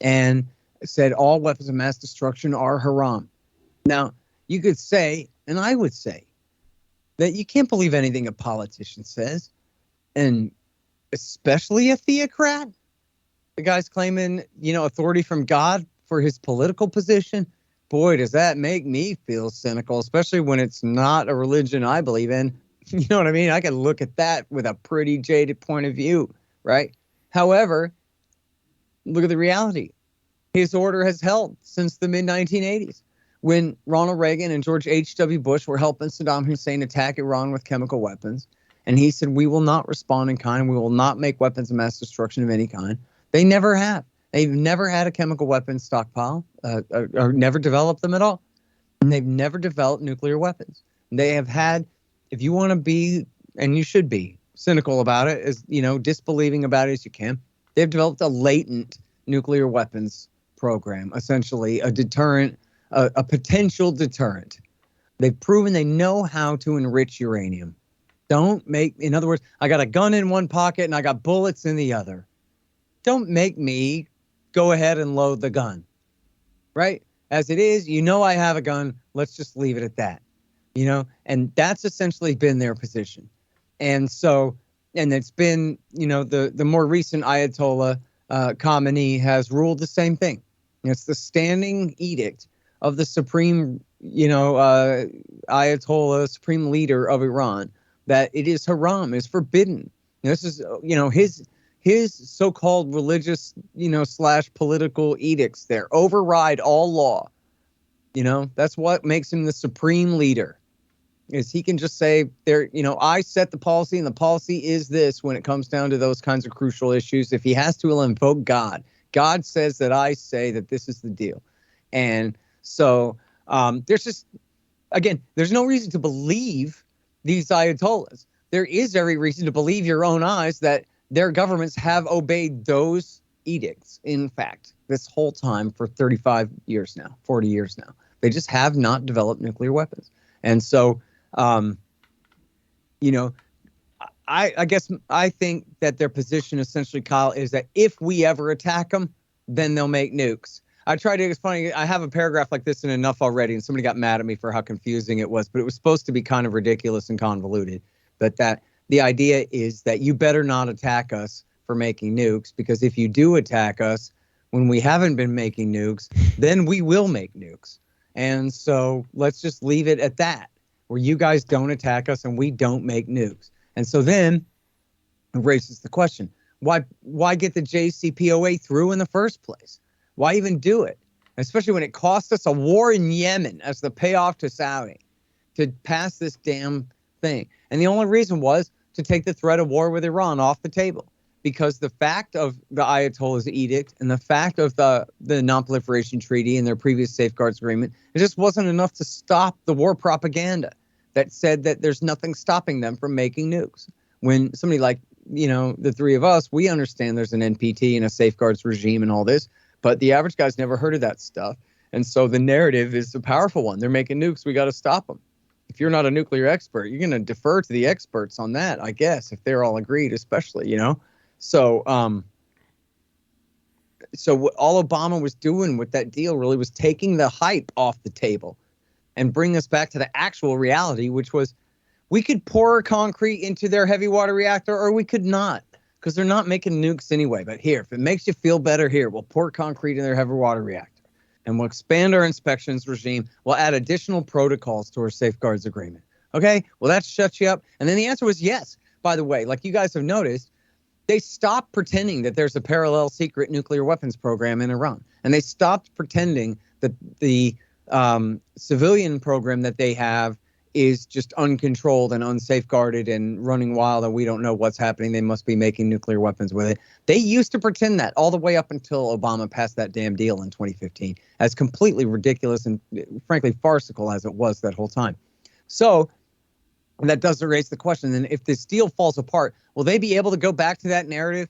And said all weapons of mass destruction are haram. Now, you could say, and I would say, that you can't believe anything a politician says. And especially a theocrat. The guy's claiming, authority from God for his political position. Boy, does that make me feel cynical, especially when it's not a religion I believe in. You know what I mean? I can look at that with a pretty jaded point of view, right? However, look at the reality. His order has held since the mid-1980s when Ronald Reagan and George H.W. Bush were helping Saddam Hussein attack Iran with chemical weapons. And he said, we will not respond in kind. We will not make weapons of mass destruction of any kind. They never have. They've never had a chemical weapons stockpile or never developed them at all. And they've never developed nuclear weapons. They have had, if you want to be, and you should be, cynical about it, as disbelieving about it as you can, they've developed a latent nuclear weapons program, essentially a deterrent a potential deterrent. They've proven they know how to enrich uranium. In other words, I got a gun in one pocket and I got bullets in the other. Don't make me go ahead and load the gun, right? As it is, I have a gun. Let's just leave it at that, and that's essentially been their position. And so, and it's been, the more recent Ayatollah Khamenei has ruled the same thing. It's the standing edict of the supreme, Ayatollah, supreme leader of Iran, that it is haram, is forbidden. This is, his so-called religious, / political edicts there override all law. That's what makes him the supreme leader, is he can just say I set the policy and the policy is this when it comes down to those kinds of crucial issues. If he has to, he'll invoke God. God says that I say that this is the deal. And so there's just, again, there's no reason to believe these Ayatollahs. There is every reason to believe your own eyes that their governments have obeyed those edicts, in fact, this whole time for 35 years now, 40 years now. They just have not developed nuclear weapons. And so, I guess I think that their position essentially, Kyle, is that if we ever attack them, then they'll make nukes. It's funny, I have a paragraph like this in Enough already, and somebody got mad at me for how confusing it was, but it was supposed to be kind of ridiculous and convoluted. But that the idea is that you better not attack us for making nukes, because if you do attack us when we haven't been making nukes, then we will make nukes. And so let's just leave it at that, where you guys don't attack us and we don't make nukes. And so then it raises the question, why get the JCPOA through in the first place? Why even do it? Especially when it cost us a war in Yemen as the payoff to Saudi to pass this damn thing. And the only reason was to take the threat of war with Iran off the table, because the fact of the Ayatollah's edict and the fact of the non-proliferation treaty and their previous safeguards agreement, it just wasn't enough to stop the war propaganda that said that there's nothing stopping them from making nukes. When somebody like, the three of us, we understand there's an NPT and a safeguards regime and all this, but the average guy's never heard of that stuff. And so the narrative is a powerful one. They're making nukes. We got to stop them. If you're not a nuclear expert, you're going to defer to the experts on that, I guess, if they're all agreed, especially, So, so what all Obama was doing with that deal really was taking the hype off the table and bring us back to the actual reality, which was we could pour concrete into their heavy water reactor or we could not, because they're not making nukes anyway. But here, if it makes you feel better, here, we'll pour concrete in their heavy water reactor and we'll expand our inspections regime. We'll add additional protocols to our safeguards agreement. Okay, well, that shuts you up. And then the answer was yes. By the way, like you guys have noticed, they stopped pretending that there's a parallel secret nuclear weapons program in Iran. And they stopped pretending that the civilian program that they have is just uncontrolled and unsafeguarded and running wild and we don't know what's happening. They must be making nuclear weapons with it. They used to pretend that all the way up until Obama passed that damn deal in 2015, as completely ridiculous and frankly farcical as it was that whole time. So that does raise the question, then if this deal falls apart, will they be able to go back to that narrative?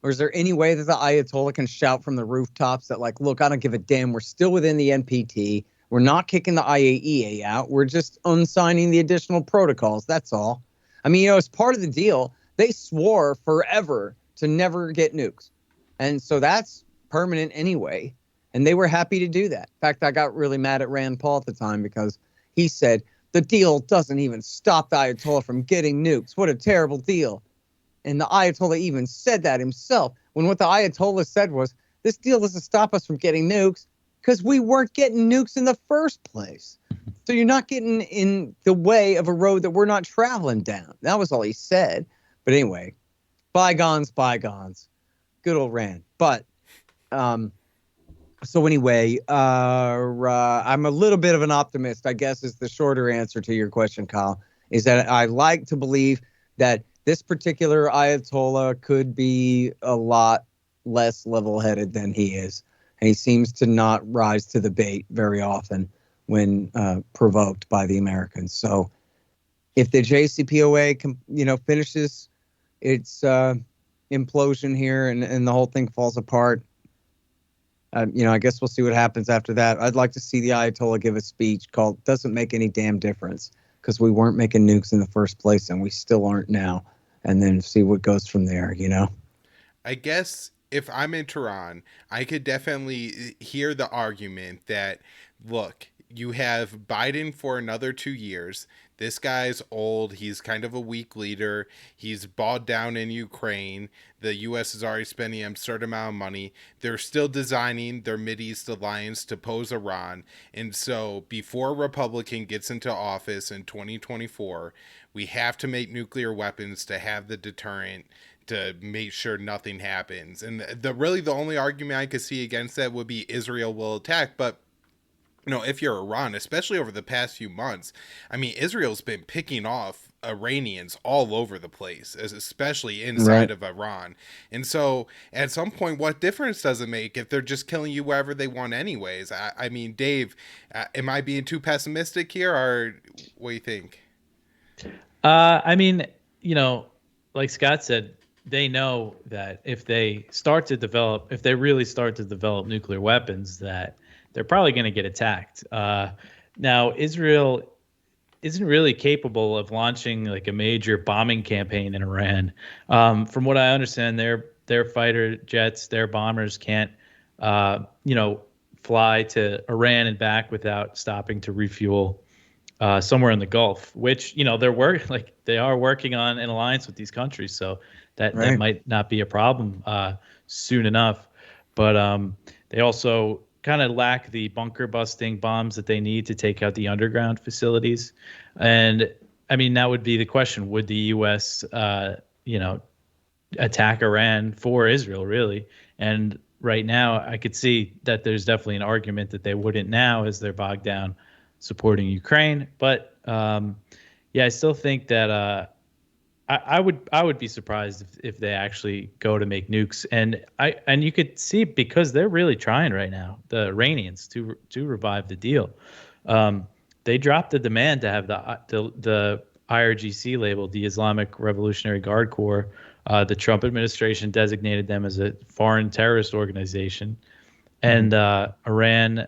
Or is there any way that the Ayatollah can shout from the rooftops that, like, look, I don't give a damn. We're still within the NPT. We're not kicking the IAEA out. We're just unsigning the additional protocols. That's all. I mean, as part of the deal, they swore forever to never get nukes. And so that's permanent anyway. And they were happy to do that. In fact, I got really mad at Rand Paul at the time because he said, the deal doesn't even stop the Ayatollah from getting nukes. What a terrible deal. And the Ayatollah even said that himself, when what the Ayatollah said was, this deal doesn't stop us from getting nukes because we weren't getting nukes in the first place. So you're not getting in the way of a road that we're not traveling down. That was all he said. But anyway, bygones, bygones. Good old Rand. But so anyway, I'm a little bit of an optimist, I guess, is the shorter answer to your question, Kyle, is that I like to believe that this particular Ayatollah could be a lot less level-headed than he is. And he seems to not rise to the bait very often when provoked by the Americans. So if the JCPOA finishes its implosion here and the whole thing falls apart, I guess we'll see what happens after that. I'd like to see the Ayatollah give a speech called "Doesn't Make Any Damn Difference," because we weren't making nukes in the first place, and we still aren't now. And then see what goes from there. I guess if I'm in Tehran, I could definitely hear the argument that, look, you have Biden for another 2 years. This guy's old. He's kind of a weak leader. He's bogged down in Ukraine. The U.S. is already spending an absurd amount of money. They're still designing their Mideast alliance to pose Iran. And so before a Republican gets into office in 2024, we have to make nuclear weapons to have the deterrent to make sure nothing happens. And the only argument I could see against that would be Israel will attack. But if you're Iran, especially over the past few months, I mean, Israel's been picking off Iranians all over the place, especially inside of Iran. And so at some point, what difference does it make if they're just killing you wherever they want anyways? I mean, Dave, am I being too pessimistic here, or what do you think? I mean, like Scott said, they know that if they really start to develop nuclear weapons, that they're probably going to get attacked. Now, Israel isn't really capable of launching like a major bombing campaign in Iran. From what I understand, their fighter jets, their bombers can't, fly to Iran and back without stopping to refuel somewhere in the Gulf. Which they are working on an alliance with these countries, so that might not be a problem soon enough. But they also kind of lack the bunker busting bombs that they need to take out the underground facilities. And I mean, that would be the question. Would the U.S., attack Iran for Israel, really? And right now, I could see that there's definitely an argument that they wouldn't now, as they're bogged down supporting Ukraine. But I still think that I would be surprised if they actually go to make nukes, and you could see, because they're really trying right now, the Iranians, to revive the deal. They dropped the demand to have the IRGC labeled, the Islamic Revolutionary Guard Corps. The Trump administration designated them as a foreign terrorist organization, and Iran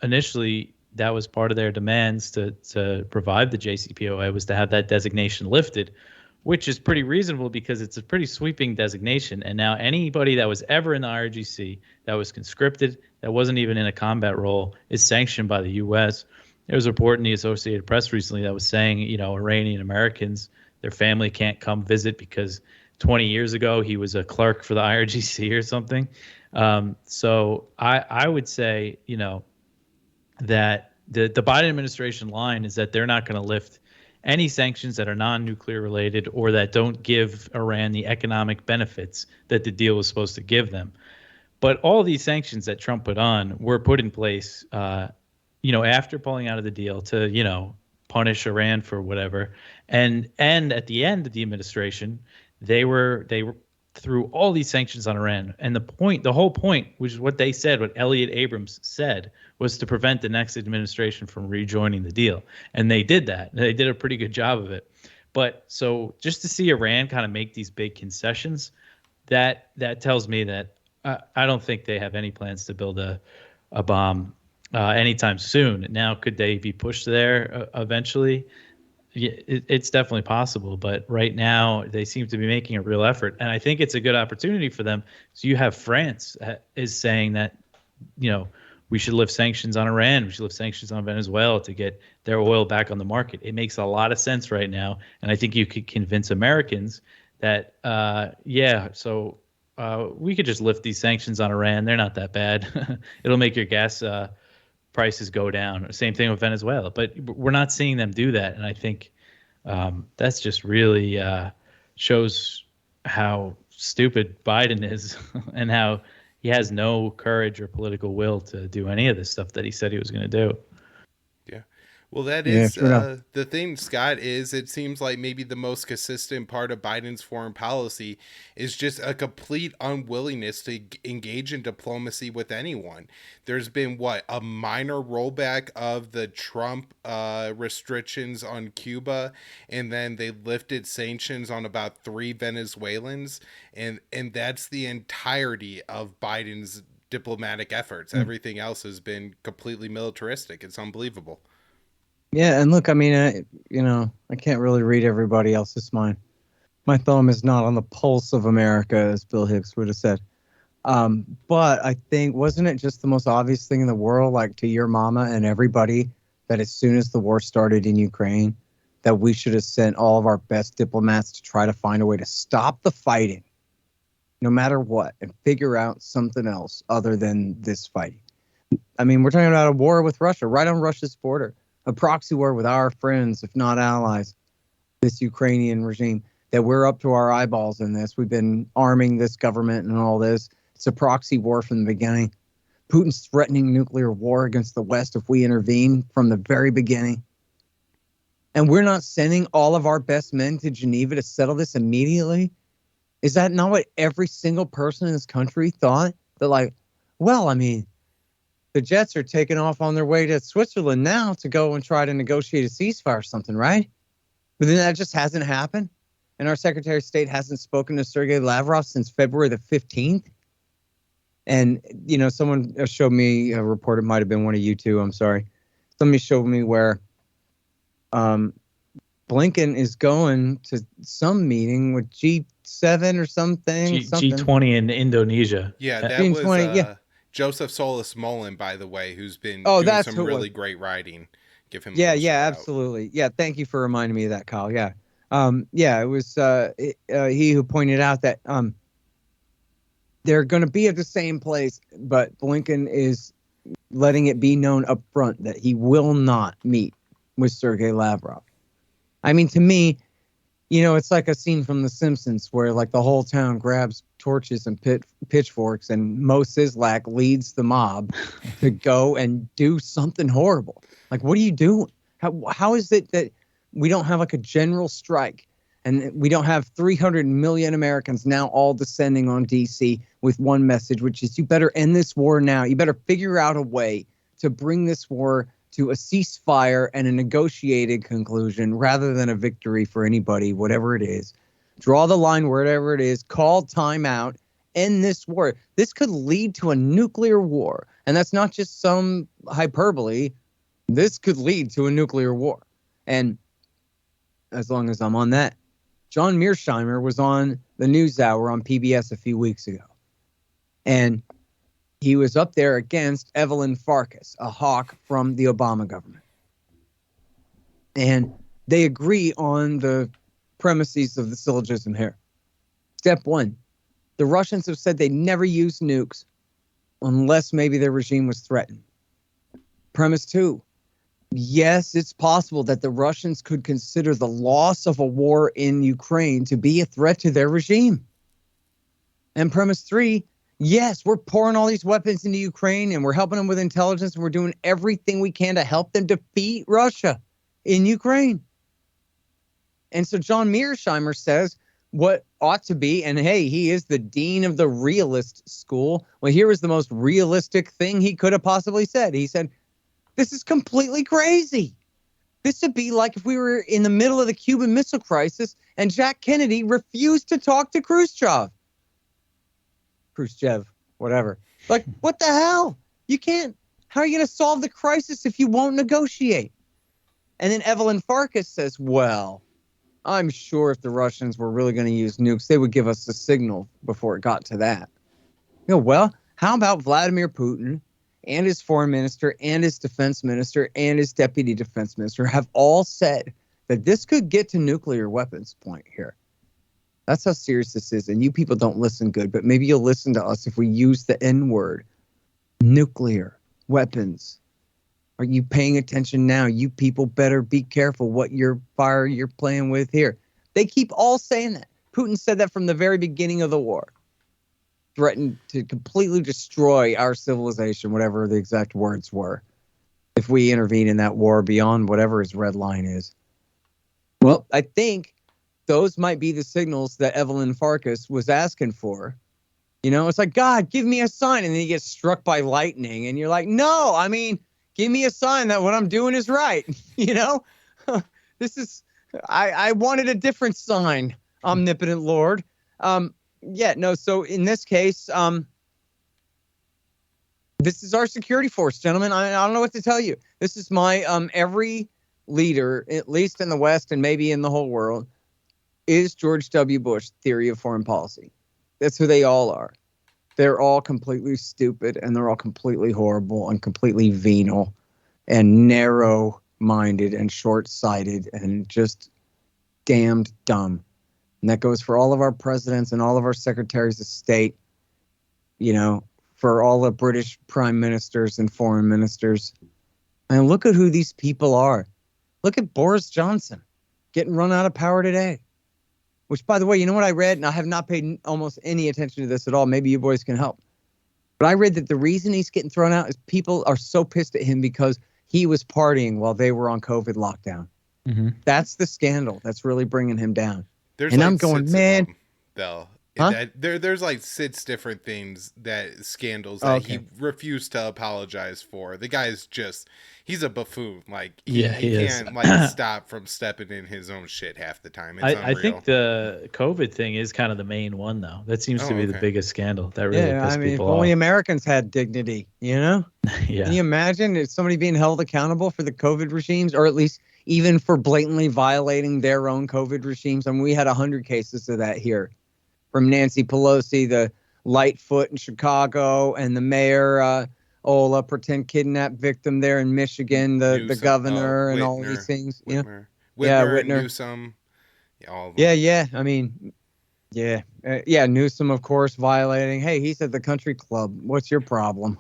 initially, that was part of their demands to revive the JCPOA, was to have that designation lifted, which is pretty reasonable because it's a pretty sweeping designation. And now anybody that was ever in the IRGC, that was conscripted, that wasn't even in a combat role, is sanctioned by the U.S. There was a report in the Associated Press recently that was saying, Iranian Americans, their family can't come visit because 20 years ago he was a clerk for the IRGC or something. So I would say, that the Biden administration line is that they're not going to lift any sanctions that are non-nuclear related or that don't give Iran the economic benefits that the deal was supposed to give them. But all these sanctions that Trump put on were put in place, after pulling out of the deal to, punish Iran for whatever. And at the end of the administration, they threw all these sanctions on Iran. And the whole point, which is what they said, what Elliot Abrams said, was to prevent the next administration from rejoining the deal. And they did that. They did a pretty good job of it. But so just to see Iran kind of make these big concessions, that tells me that I don't think they have any plans to build a bomb anytime soon. Now, could they be pushed there eventually? Yeah, it's definitely possible, but right now they seem to be making a real effort, and I think it's a good opportunity for them. So you have France is saying that, we should lift sanctions on Iran, we should lift sanctions on Venezuela to get their oil back on the market. It makes a lot of sense right now, and I think you could convince Americans that, we could just lift these sanctions on Iran. They're not that bad. It'll make your gas prices go down. Same thing with Venezuela, but we're not seeing them do that, and I think that's just really shows how stupid Biden is and how he has no courage or political will to do any of this stuff that he said he was going to do. Yeah. Well, that is the thing, Scott, is it seems like maybe the most consistent part of Biden's foreign policy is just a complete unwillingness to engage in diplomacy with anyone. There's been, a minor rollback of the Trump restrictions on Cuba, and then they lifted sanctions on about 3 Venezuelans, and that's the entirety of Biden's diplomatic efforts. Everything else has been completely militaristic. It's unbelievable. Yeah, and look, I mean, I can't really read everybody else's mind. My thumb is not on the pulse of America, as Bill Hicks would have said. But I think, wasn't it just the most obvious thing in the world, like to your mama and everybody, that as soon as the war started in Ukraine, that we should have sent all of our best diplomats to try to find a way to stop the fighting, no matter what, and figure out something else other than this fighting. I mean, we're talking about a war with Russia, right on Russia's border, a proxy war with our friends, if not allies, this Ukrainian regime, that we're up to our eyeballs in this. We've been arming this government and all this. It's a proxy war from the beginning. Putin's threatening nuclear war against the West if we intervene from the very beginning. And we're not sending all of our best men to Geneva to settle this immediately? Is that not what every single person in this country thought? That like, well, I mean, the jets are taking off on their way to Switzerland now to go and try to negotiate a ceasefire or something, right? But then that just hasn't happened. And our Secretary of State hasn't spoken to Sergei Lavrov since February the 15th. And, someone showed me a report. It might have been one of you two. I'm sorry. Somebody showed me where Blinken is going to some meeting with G7 or something. G20 in Indonesia. Yeah, that G20, was Joseph Solis-Mullen, by the way, who's been doing some really great writing. Give him a absolutely. Yeah, thank you for reminding me of that, Kyle. Yeah. It was he who pointed out that they're going to be at the same place, but Blinken is letting it be known up front that he will not meet with Sergei Lavrov. I mean, to me, it's like a scene from The Simpsons where like the whole town grabs torches and pitchforks and Mo Sislak leads the mob to go and do something horrible. Like, what are you doing? How is it that we don't have like a general strike and we don't have 300 million Americans now all descending on DC with one message, which is you better end this war now. You better figure out a way to bring this war to a ceasefire and a negotiated conclusion rather than a victory for anybody, whatever it is. Draw the line wherever it is, call timeout, end this war. This could lead to a nuclear war. And that's not just some hyperbole. This could lead to a nuclear war. And as long as I'm on that, John Mearsheimer was on the NewsHour on PBS a few weeks ago. And he was up there against Evelyn Farkas, a hawk from the Obama government. And they agree on the premises of the syllogism here. Step one, the Russians have said they never use nukes unless maybe their regime was threatened. Premise two, yes, it's possible that the Russians could consider the loss of a war in Ukraine to be a threat to their regime. And premise three, yes, we're pouring all these weapons into Ukraine and we're helping them with intelligence and we're doing everything we can to help them defeat Russia in Ukraine. And so John Mearsheimer says what ought to be, and hey, he is the dean of the realist school. Well, here was the most realistic thing he could have possibly said. He said, this is completely crazy. This would be like if we were in the middle of the Cuban Missile Crisis and Jack Kennedy refused to talk to Khrushchev, whatever. Like, what the hell? You can't. How are you going to solve the crisis if you won't negotiate? And then Evelyn Farkas says, well, I'm sure if the Russians were really going to use nukes, they would give us a signal before it got to that. Well, how about Vladimir Putin and his foreign minister and his defense minister and his deputy defense minister have all said that this could get to nuclear weapons point here. That's how serious this is. And you people don't listen good, but maybe you'll listen to us if we use the N word. Nuclear weapons. Are you paying attention now? You people better be careful what fire you're playing with here. They keep all saying that. Putin said that from the very beginning of the war. Threatened to completely destroy our civilization, whatever the exact words were, if we intervene in that war beyond whatever his red line is. Well, I think those might be the signals that Evelyn Farkas was asking for. It's like, God, give me a sign. And then you get struck by lightning. And you're like, no, I mean, give me a sign that what I'm doing is right. This is, I wanted a different sign, omnipotent Lord. So in this case, This is our security force, gentlemen. I don't know what to tell you. This is my every leader, at least in the West and maybe in the whole world, is George W. Bush theory of foreign policy. That's who they all are. They're all completely stupid, and they're all completely horrible and completely venal and narrow-minded and short-sighted and just damned dumb. And that goes for all of our presidents and all of our secretaries of state, you know, for all the British prime ministers and foreign ministers. And look at who these people are. Look at Boris Johnson getting run out of power today. Which, by the way, you know what I read? And I have not paid almost any attention to this at all. Maybe you boys can help. But I read that the reason he's getting thrown out is people are so pissed at him because he was partying while they were on COVID lockdown. Mm-hmm. That's the scandal that's really bringing him down. There's and like I'm going, man. Though. Huh? There's like 6 different things scandals that he refused to apologize for. The guy's he's a buffoon. Like he can't like stop from stepping in his own shit half the time. It's unreal. I think the COVID thing is kind of the main one though. That seems to be the biggest scandal that really pissed people off. Only Americans had dignity, you know? Yeah. Can you imagine somebody being held accountable for the COVID regimes, or at least even for blatantly violating their own COVID regimes? I mean, we had 100 cases of that here. From Nancy Pelosi, the Lightfoot in Chicago, and the mayor, pretend kidnap victim there in Michigan, the governor, and all these things. Whitmer. Whitmer and Newsom. All of them. Yeah. I mean, Newsom, of course, violating. Hey, he's at the country club. What's your problem?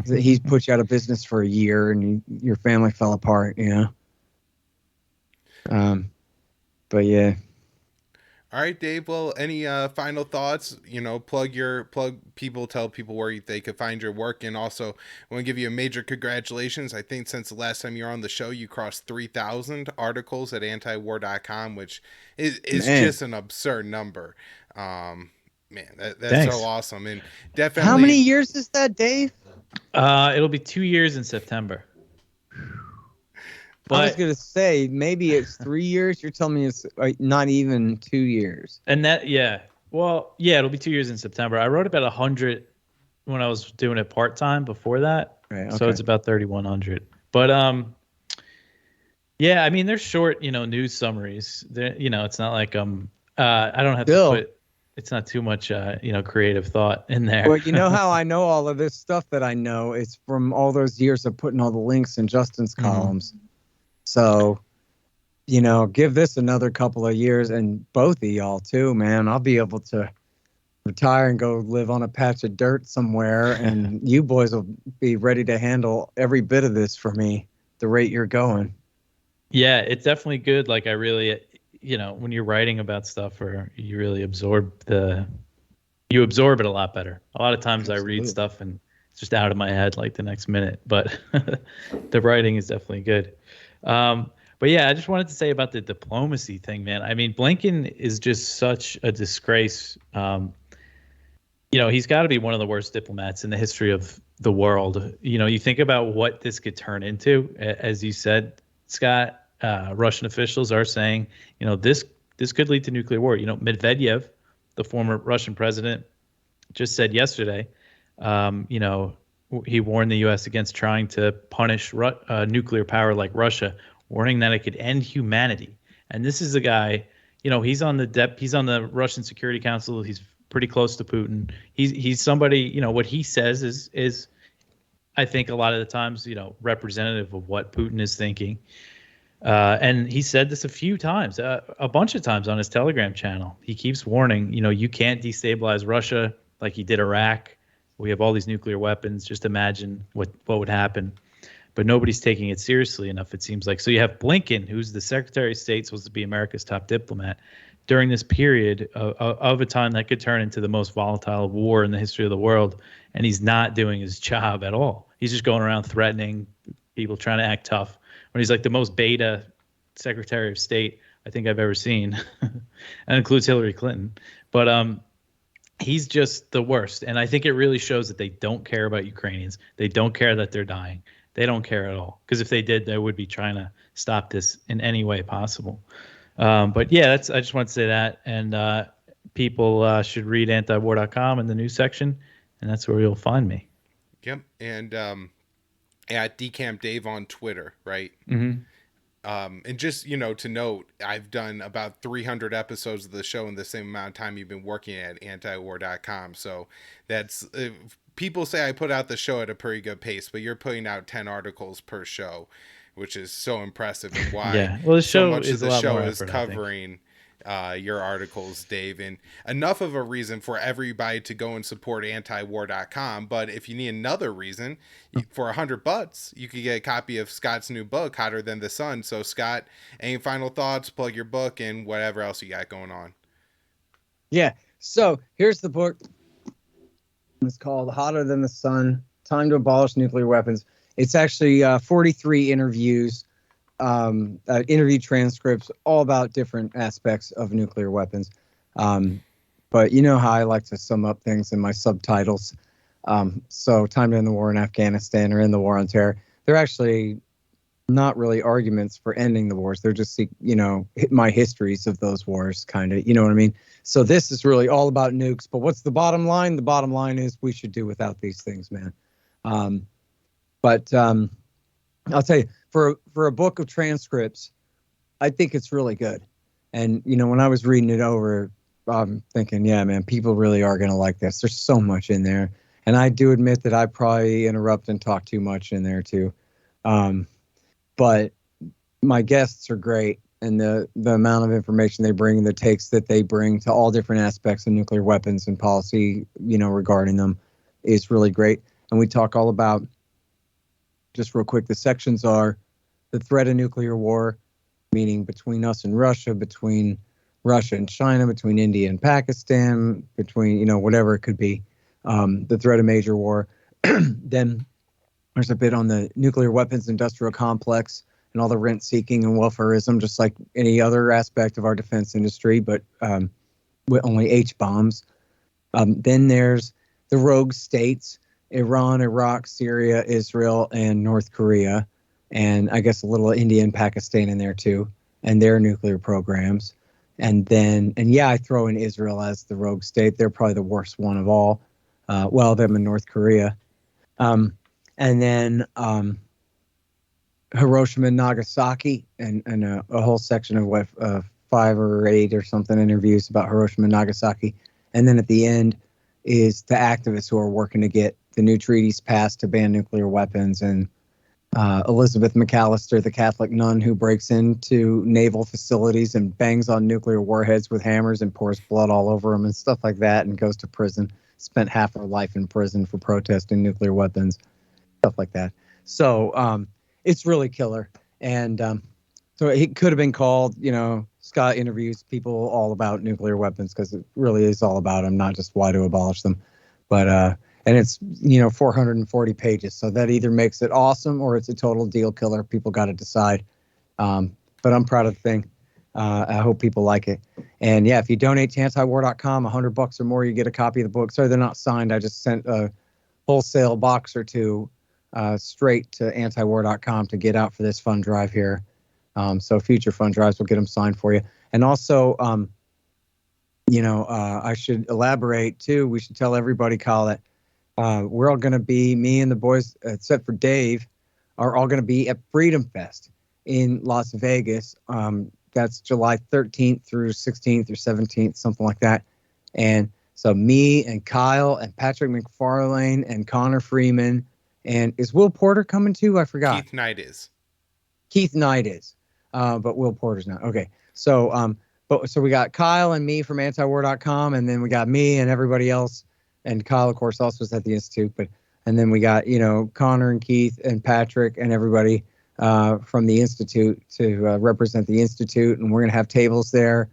He's put you out of business for a year, and your family fell apart. You know. But yeah. All right, Dave. Well, any final thoughts? You know, tell people where they could find your work, and also I want to give you a major congratulations. I think since the last time you were on the show, you crossed 3,000 articles at antiwar.com, which is just an absurd number. Man, that's so awesome, and definitely. How many years is that, Dave? It'll be 2 years in September. But I was going to say, maybe it's 3 years. You're telling me it's not even 2 years. And it'll be 2 years in September. I wrote about 100 when I was doing it part-time before that. Right, okay. So it's about 3,100. But, I mean, they're short, news summaries. It's not like I don't have to put, it's not too much, creative thought in there. Well, you know how I know all of this stuff that I know? It's from all those years of putting all the links in Justin's columns. So, give this another couple of years, and both of y'all too, man. I'll be able to retire and go live on a patch of dirt somewhere, and you boys will be ready to handle every bit of this for me, the rate you're going. Yeah, it's definitely good. Like I really, when you're writing about stuff, or you really absorb it a lot better. A lot of times I read stuff and it's just out of my head like the next minute, but the writing is definitely good. But yeah, I just wanted to say about the diplomacy thing, man. I mean, Blinken is just such a disgrace. He's got to be one of the worst diplomats in the history of the world. You think about what this could turn into, as you said, Scott, Russian officials are saying, this could lead to nuclear war. Medvedev, the former Russian president, just said yesterday, he warned the U.S. against trying to punish nuclear power like Russia, warning that it could end humanity. And this is a guy, he's on the Russian Security Council. He's pretty close to Putin. He's somebody, what he says is I think a lot of the times, representative of what Putin is thinking. And he said this a few times, a bunch of times on his Telegram channel. He keeps warning, you can't destabilize Russia like he did Iraq. We have all these nuclear weapons. Just imagine what would happen. But nobody's taking it seriously enough, it seems like. So you have Blinken, who's the Secretary of State, supposed to be America's top diplomat, during this period of a time that could turn into the most volatile war in the history of the world, and he's not doing his job at all. He's just going around threatening people, trying to act tough, when he's like the most beta Secretary of State I think I've ever seen. That includes Hillary Clinton. But he's just the worst. And I think it really shows that they don't care about Ukrainians. They don't care that they're dying. They don't care at all. Because if they did, they would be trying to stop this in any way possible. But yeah, I just want to say that. And people should read antiwar.com in the news section. And that's where you'll find me. Yep. And at DeCamp Dave on Twitter, right? Mm-hmm. And just, to note, I've done about 300 episodes of the show in the same amount of time you've been working at antiwar.com. So that's, people say I put out the show at a pretty good pace, but you're putting out 10 articles per show, which is so impressive, and why Yeah. Well, the so show much of is the a lot show more is effort, I think. covering your articles, Dave, and enough of a reason for everybody to go and support antiwar.com. But if you need another reason, for $100, you could get a copy of Scott's new book, Hotter Than the Sun. So, Scott, any final thoughts? Plug your book and whatever else you got going on. Yeah. So here's the book. It's called Hotter Than the Sun: Time to Abolish Nuclear Weapons. It's actually 43 interviews, interview transcripts, all about different aspects of nuclear weapons. But you know how I like to sum up things in my subtitles. So Time to End the War in Afghanistan or End the War on Terror. They're actually not really arguments for ending the wars. They're just, my histories of those wars, kind of, you know what I mean? So this is really all about nukes. But what's the bottom line? The bottom line is we should do without these things, man. But I'll tell you, for a book of transcripts, I think it's really good. And, when I was reading it over, I'm thinking, yeah, man, people really are going to like this. There's so much in there. And I do admit that I probably interrupt and talk too much in there, too. But my guests are great. And the amount of information they bring and the takes that they bring to all different aspects of nuclear weapons and policy, regarding them is really great. And we talk all about, just real quick, the sections are the threat of nuclear war, meaning between us and Russia, between Russia and China, between India and Pakistan, between, whatever it could be, the threat of major war. Then there's a bit on the nuclear weapons industrial complex and all the rent seeking and welfareism, just like any other aspect of our defense industry, but with only H-bombs. Then there's the rogue states, Iran, Iraq, Syria, Israel, and North Korea. And I guess a little India and Pakistan in there too, and their nuclear programs. And I throw in Israel as the rogue state. They're probably the worst one of all. Them and North Korea. And then Hiroshima and Nagasaki, and a whole section of 5 or 8 or something interviews about Hiroshima and Nagasaki. And then at the end is the activists who are working to get the new treaties passed to ban nuclear weapons, and Elizabeth McAllister, the Catholic nun who breaks into naval facilities and bangs on nuclear warheads with hammers and pours blood all over them and stuff like that, and goes to prison. Spent half her life in prison for protesting nuclear weapons, stuff like that. So it's really killer. And so it could have been called, Scott interviews people all about nuclear weapons, because it really is all about them, not just why to abolish them. But and it's 440 pages, so that either makes it awesome or it's a total deal killer. People got to decide. But I'm proud of the thing. I hope people like it. And yeah, if you donate to antiwar.com, $100 or more, you get a copy of the book. Sorry, they're not signed. I just sent a wholesale box or two straight to antiwar.com to get out for this fund drive here. So future fund drives will get them signed for you. And also, I should elaborate too. We should tell everybody, Kyle, that we're all going to be, me and the boys, except for Dave, are all going to be at Freedom Fest in Las Vegas. That's July 13th through 16th or 17th, something like that. And so me and Kyle and Patrick McFarlane and Connor Freeman, and is Will Porter coming too? I forgot. Keith Knight is. But Will Porter's not. Okay. So, so we got Kyle and me from antiwar.com, and then we got me and everybody else. And Kyle, of course, also is at the Institute. And then we got, Connor and Keith and Patrick and everybody from the Institute to represent the Institute. And we're going to have tables there,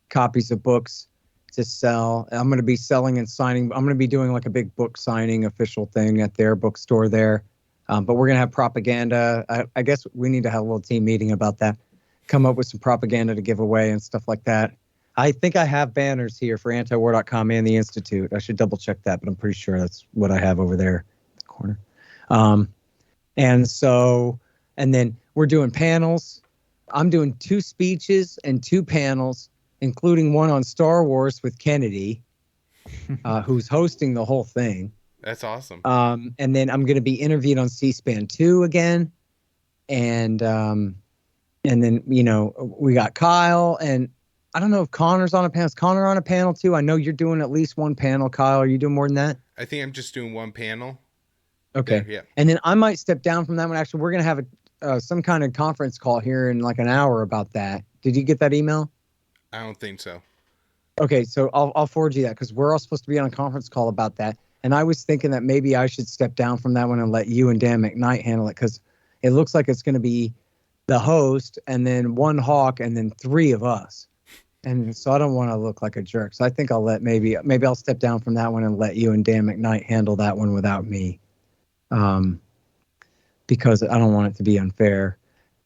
copies of books to sell. I'm going to be selling and signing. I'm going to be doing like a big book signing official thing at their bookstore there. But we're going to have propaganda. I guess we need to have a little team meeting about that. Come up with some propaganda to give away and stuff like that. I think I have banners here for antiwar.com and the Institute. I should double check that, but I'm pretty sure that's what I have over there in the corner. And then we're doing panels. I'm doing 2 speeches and 2 panels, including one on Star Wars with Kennedy, who's hosting the whole thing. That's awesome. And then I'm going to be interviewed on C-SPAN 2 again. And then, we got Kyle, and I don't know if Connor's on a panel. Is Connor on a panel too? I know you're doing at least one panel, Kyle. Are you doing more than that? I think I'm just doing one panel. Okay. There, yeah. And then I might step down from that one. Actually, we're going to have some kind of conference call here in like an hour about that. Did you get that email? I don't think so. Okay, so I'll forward you that because we're all supposed to be on a conference call about that. And I was thinking that maybe I should step down from that one and let you and Dan McKnight handle it, because it looks like it's going to be the host and then one Hawk and then three of us. And so I don't want to look like a jerk. So I think I'll let maybe I'll step down from that one and let you and Dan McKnight handle that one without me, because I don't want it to be unfair.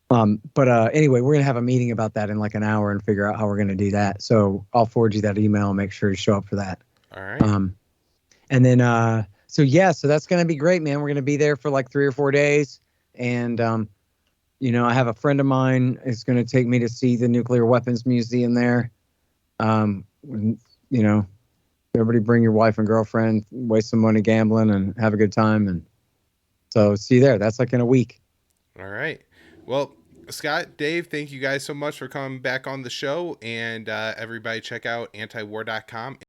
But anyway, we're going to have a meeting about that in like an hour and figure out how we're going to do that. So I'll forward you that email and make sure you show up for that. All right. And then, so that's going to be great, man. We're going to be there for like 3 or 4 days. And, I have a friend of mine is going to take me to see the Nuclear Weapons Museum there. Everybody bring your wife and girlfriend, waste some money gambling and have a good time. And so see you there. That's like in a week. All right. Well, Scott, Dave, thank you guys so much for coming back on the show. And everybody check out antiwar.com.